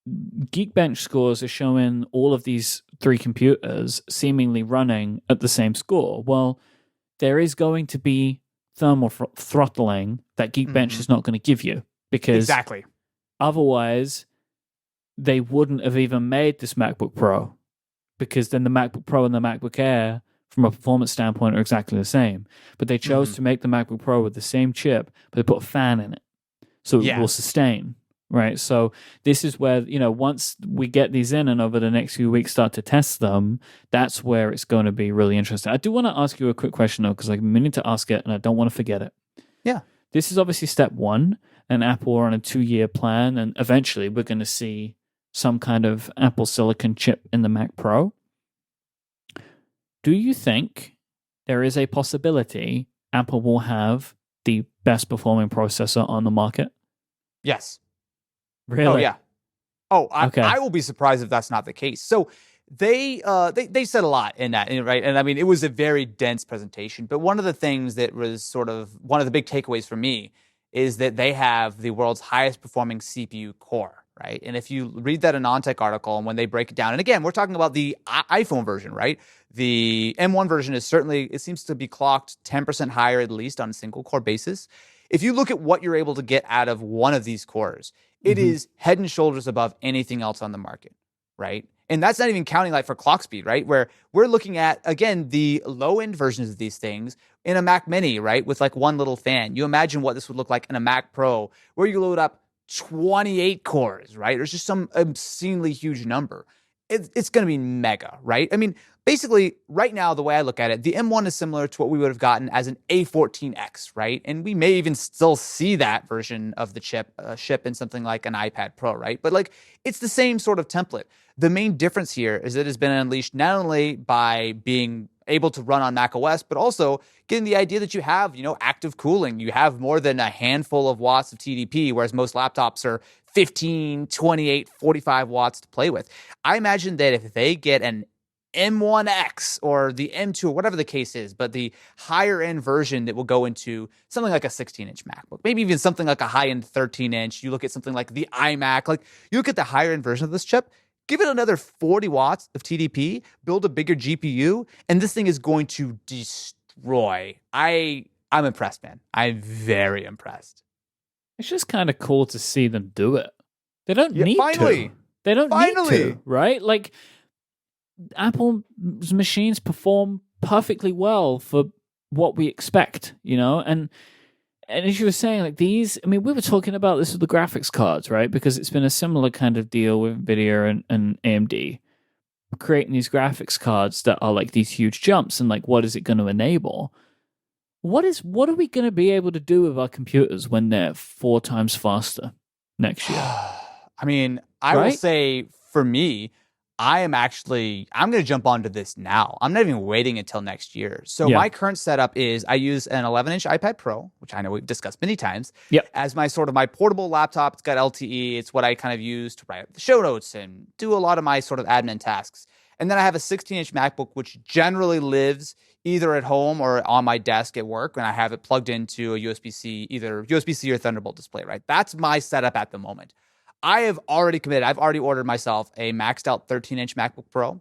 B: Geekbench scores are showing all of these 3 computers seemingly running at the same score. Well, there is going to be thermal throttling that Geekbench is not going to give you because otherwise they wouldn't have even made this MacBook Pro, because then the MacBook Pro and the MacBook Air from a performance standpoint are exactly the same. But they chose to make the MacBook Pro with the same chip, but they put a fan in it, so it
A: Yeah.
B: will sustain. Right. So this is where, once we get these in and over the next few weeks start to test them, that's where it's going to be really interesting. I do want to ask you a quick question, though, because I'm meaning to ask it and I don't want to forget it.
A: Yeah.
B: This is obviously step one, and Apple are on a 2-year plan, and eventually we're going to see some kind of Apple Silicon chip in the Mac Pro. Do you think there is a possibility Apple will have the best performing processor on the market?
A: Yes.
B: Really?
A: Oh, yeah. Oh,
B: Okay.
A: I will be surprised if that's not the case. So they said a lot in that, right? And I mean, it was a very dense presentation. But one of the things that was sort of one of the big takeaways for me is that they have the world's highest performing CPU core, right? And if you read that AnandTech article and when they break it down, and again, we're talking about the iPhone version, right? The M1 version is certainly, it seems to be clocked 10% higher at least on a single core basis. If you look at what you're able to get out of one of these cores, it is head and shoulders above anything else on the market, right? And that's not even counting like for clock speed, right? Where we're looking at, again, the low end versions of these things in a Mac Mini, right? With like one little fan. You imagine what this would look like in a Mac Pro where you load up 28 cores, right? There's just some obscenely huge number. It's going to be mega, right? I mean, basically, right now, the way I look at it, the M1 is similar to what we would have gotten as an A14X, right? And we may even still see that version of the chip ship in something like an iPad Pro, right? But like, it's the same sort of template. The main difference here is that it has been unleashed not only by being able to run on Mac OS, but also getting the idea that you have, active cooling. You have more than a handful of watts of TDP, whereas most laptops are 15, 28, 45 watts to play with. I imagine that if they get an M1X or the M2 or whatever the case is, but the higher end version that will go into something like a 16-inch MacBook, maybe even something like a high-end 13-inch. You look at something like the iMac, like you look at the higher end version of this chip, give it another 40 watts of TDP, build a bigger GPU, and this thing is going to destroy. I'm impressed, man. I'm very impressed.
B: It's just kind of cool to see them do it. They don't need
A: finally.
B: to. They don't need to, right? Like, Apple's machines perform perfectly well for what we expect, and as you were saying, like these, I mean, we were talking about this with the graphics cards, right? Because it's been a similar kind of deal with NVIDIA and AMD creating these graphics cards that are like these huge jumps, and like, what is it going to enable? What are we going to be able to do with our computers when they're 4 times faster next year?
A: I mean, I will say for me, I'm going to jump onto this now. I'm not even waiting until next year. So my current setup is I use an 11-inch iPad Pro, which I know we've discussed many times, as my sort of my portable laptop. It's got LTE. It's what I kind of use to write the show notes and do a lot of my sort of admin tasks. And then I have a 16-inch MacBook, which generally lives either at home or on my desk at work, and I have it plugged into a USB-C, either USB-C or Thunderbolt display, right? That's my setup at the moment. I have already committed. I've already ordered myself a maxed out 13-inch MacBook Pro.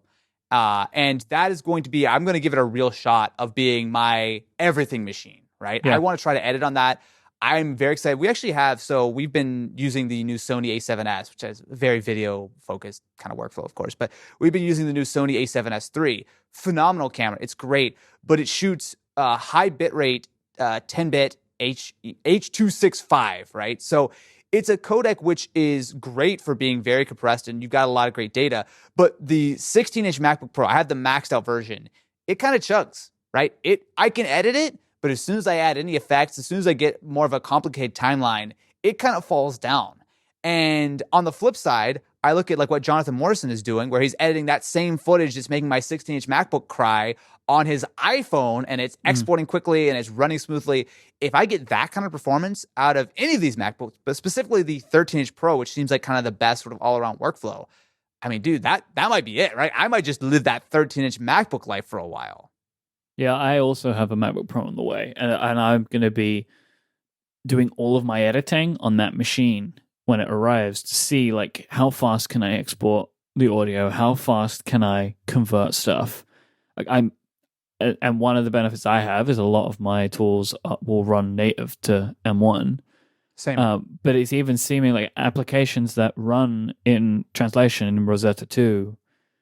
A: And that is going to be, I'm going to give it a real shot of being my everything machine, right? I want to try to edit on that. I'm very excited. We actually have, so we've been using the new Sony A7S, which has a very video focused kind of workflow, of course, but we've been using the new Sony A7S III. Phenomenal camera. It's great, but it shoots high bitrate 10-bit H.265, right? So it's a codec which is great for being very compressed and you've got a lot of great data, but the 16-inch MacBook Pro, I have the maxed out version. It kind of chugs, right? I can edit it, but as soon as I add any effects, as soon as I get more of a complicated timeline, it kind of falls down. And on the flip side, I look at like what Jonathan Morrison is doing, where he's editing that same footage that's making my 16-inch MacBook cry on his iPhone, and it's exporting quickly and it's running smoothly. If I get that kind of performance out of any of these MacBooks, but specifically the 13-inch Pro, which seems like kind of the best sort of all-around workflow, I mean, dude, that might be it, right? I might just live that 13-inch MacBook life for a while.
B: Yeah, I also have a MacBook Pro on the way, and I'm going to be doing all of my editing on that machine when it arrives to see like how fast can I export the audio, how fast can I convert stuff. And one of the benefits I have is a lot of my tools will run native to M1.
A: Same.
B: But it's even seeming like applications that run in translation in Rosetta 2,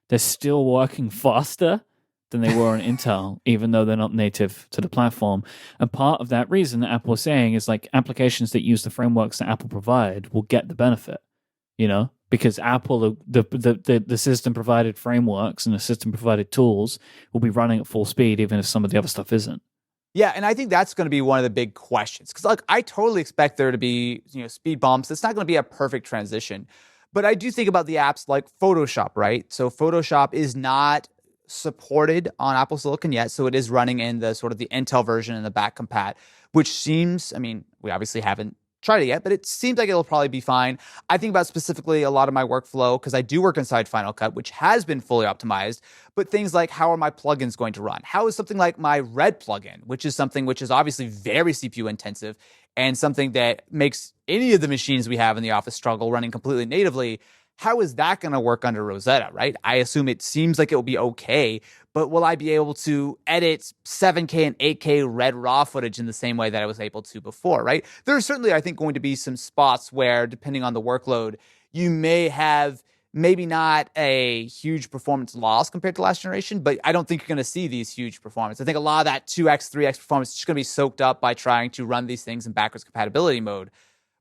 B: they're still working faster than they were on Intel, even though they're not native to the platform. And part of that reason that Apple is saying is like applications that use the frameworks that Apple provide will get the benefit, because Apple, the system provided frameworks and the system provided tools will be running at full speed, even if some of the other stuff isn't.
A: Yeah, and I think that's going to be one of the big questions because, like, I totally expect there to be speed bumps. It's not going to be a perfect transition, but I do think about the apps like Photoshop, right? So Photoshop is not supported on Apple Silicon yet, so it is running in the sort of the Intel version in the back compat, which seems, I mean, we obviously haven't tried it yet, but it seems like it'll probably be fine. I think about specifically a lot of my workflow because I do work inside Final Cut, which has been fully optimized, but things like how are my plugins going to run? How is something like my Red plugin, which is something which is obviously very CPU intensive and something that makes any of the machines we have in the office struggle running completely natively? How is that going to work under Rosetta, right? I assume it seems like it will be okay, but will I be able to edit 7K and 8K Red RAW footage in the same way that I was able to before, right? There are certainly, I think, going to be some spots where, depending on the workload, you may have maybe not a huge performance loss compared to last generation, but I don't think you're going to see these huge performance. I think a lot of that 2x, 3x performance is just going to be soaked up by trying to run these things in backwards compatibility mode.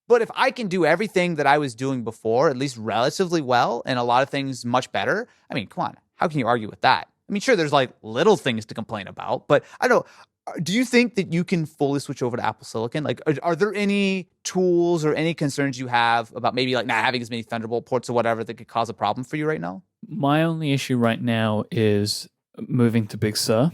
A: But if I can do everything that I was doing before, at least relatively well, and a lot of things much better, I mean, come on, how can you argue with that? I mean, sure, there's like little things to complain about, but I don't know. Do you think that you can fully switch over to Apple Silicon? Like, are there any tools or any concerns you have about maybe like not having as many Thunderbolt ports or whatever that could cause a problem for you right now?
B: My only issue right now is moving to Big Sur.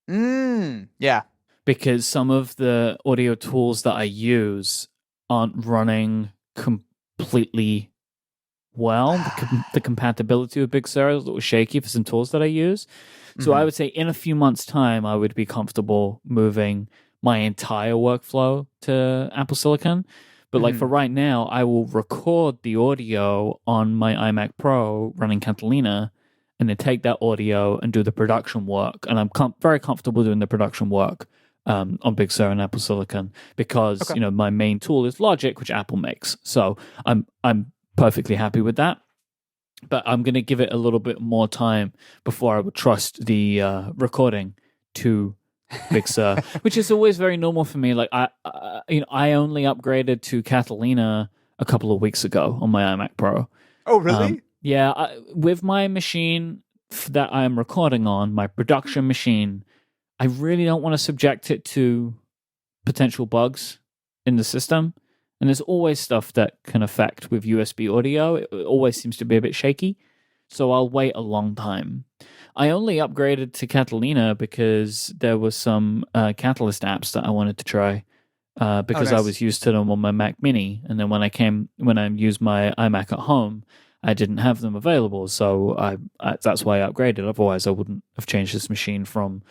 A: Yeah.
B: Because some of the audio tools that I use aren't running completely well. The compatibility with Big Sur is a little shaky for some tools that I use. So I would say in a few months' time, I would be comfortable moving my entire workflow to Apple Silicon. But like for right now, I will record the audio on my iMac Pro running Catalina and then take that audio and do the production work. And I'm very comfortable doing the production work on Big Sur and Apple Silicon because my main tool is Logic, which Apple makes. So I'm perfectly happy with that. But I'm going to give it a little bit more time before I would trust the recording to Big Sur, which is always very normal for me. Like I only upgraded to Catalina a couple of weeks ago on my iMac Pro.
A: Oh, really?
B: Yeah, with my machine that I am recording on, my production machine, I really don't want to subject it to potential bugs in the system. And there's always stuff that can affect with USB audio. It always seems to be a bit shaky. So I'll wait a long time. I only upgraded to Catalina because there was some Catalyst apps that I wanted to try because I was used to them on my Mac Mini. And then when I used my iMac at home, I didn't have them available. So that's why I upgraded. Otherwise, I wouldn't have changed this machine from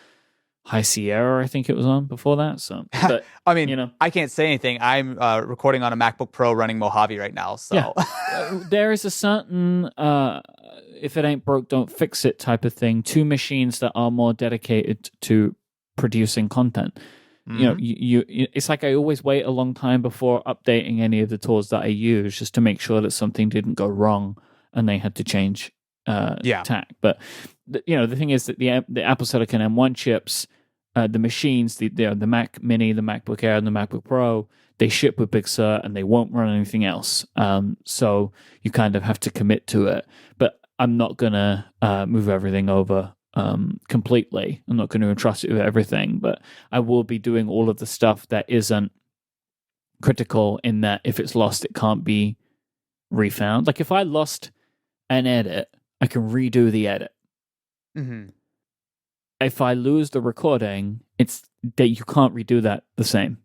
B: High Sierra, I think it was on before that. So, but,
A: I mean, I can't say anything. I'm recording on a MacBook Pro running Mojave right now. So
B: yeah. There is a certain if it ain't broke, don't fix it type of thing. Two machines that are more dedicated to producing content. You it's like I always wait a long time before updating any of the tools that I use just to make sure that something didn't go wrong and they had to change tack. But the thing is that the Apple Silicon M1 chips, the machines, the Mac Mini, the MacBook Air, and the MacBook Pro, they ship with Big Sur and they won't run anything else. So you kind of have to commit to it. But I'm not gonna move everything over completely. I'm not going to entrust it with everything, but I will be doing all of the stuff that isn't critical in that if it's lost, it can't be refound. Like if I lost an edit, I can redo the edit. If I lose the recording, it's that you can't redo that the same,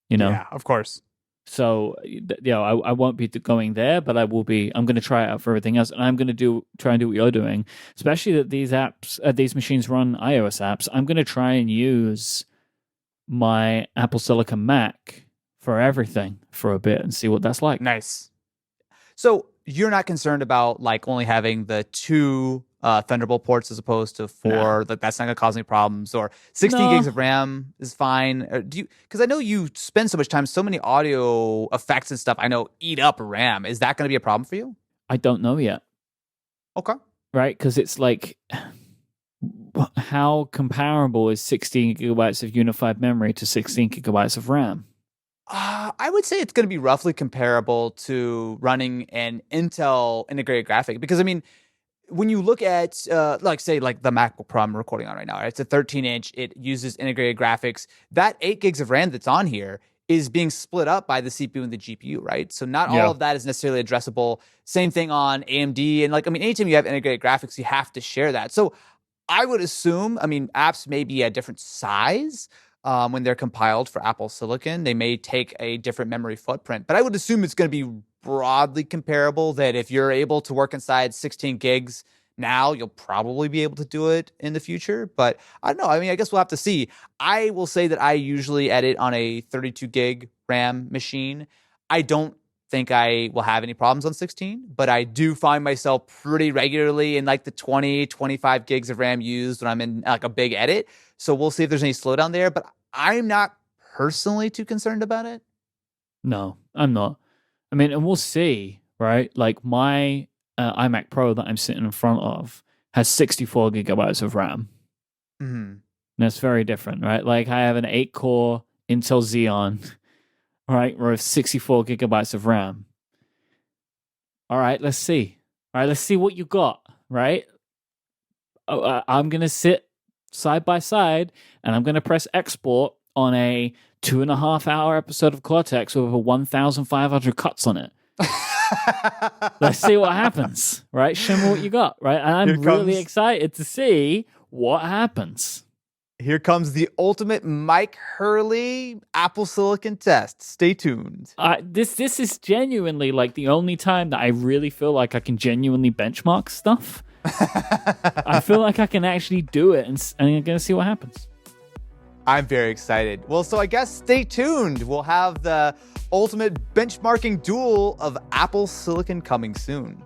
A: Yeah, of course.
B: So, I won't be going there, but I'm going to try it out for everything else. And I'm going to try and do what you're doing, especially that these apps, these machines run iOS apps. I'm going to try and use my Apple Silicon Mac for everything for a bit and see what that's like.
A: Nice. So you're not concerned about like only having the two Thunderbolt ports as opposed to four? Like that's not going to cause any problems? Or 16 gigs of RAM is fine? Because I know you spend so much time, so many audio effects and stuff, I know eat up RAM. Is that going to be a problem for you?
B: I don't know yet.
A: Okay.
B: Right? Because it's like how comparable is 16 gigabytes of unified memory to 16 gigabytes of RAM?
A: I would say it's going to be roughly comparable to running an Intel integrated graphic because I mean, when you look at like say like the MacBook Pro I'm recording on right now, right? It's a 13-inch. It uses integrated graphics. That 8 gigs of RAM that's on here is being split up by the CPU and the GPU, right? So not all of that is necessarily addressable. Same thing on AMD and like I mean, anytime you have integrated graphics, you have to share that. So I would assume, I mean, apps may be a different size when they're compiled for Apple Silicon. They may take a different memory footprint, but I would assume it's going to be broadly comparable. That if you're able to work inside 16 gigs now, you'll probably be able to do it in the future. But I don't know. I mean, I guess we'll have to see. I will say that I usually edit on a 32 gig RAM machine. I don't think I will have any problems on 16, but I do find myself pretty regularly in like the 20, 25 gigs of RAM used when I'm in like a big edit. So we'll see if there's any slowdown there, but I'm not personally too concerned about it.
B: No, I'm not. I mean, and we'll see, right? Like my iMac Pro that I'm sitting in front of has 64 gigabytes of RAM.
A: Mm-hmm.
B: That's very different, right? Like I have an 8-core Intel Xeon, right, with 64 gigabytes of RAM. All right, let's see. All right, let's see what you got, right? I'm going to sit side by side and I'm going to press export on a 2.5-hour episode of Cortex with over 1,500 cuts on it. Let's see what happens, right? Show me what you got, right? And I'm really excited to see what happens.
A: Here comes the ultimate Mike Hurley Apple Silicon test. Stay tuned.
B: This is genuinely like the only time that I really feel like I can genuinely benchmark stuff. I feel like I can actually do it, and I'm going to see what happens.
A: I'm very excited. Well, so I guess stay tuned. We'll have the ultimate benchmarking duel of Apple Silicon coming soon.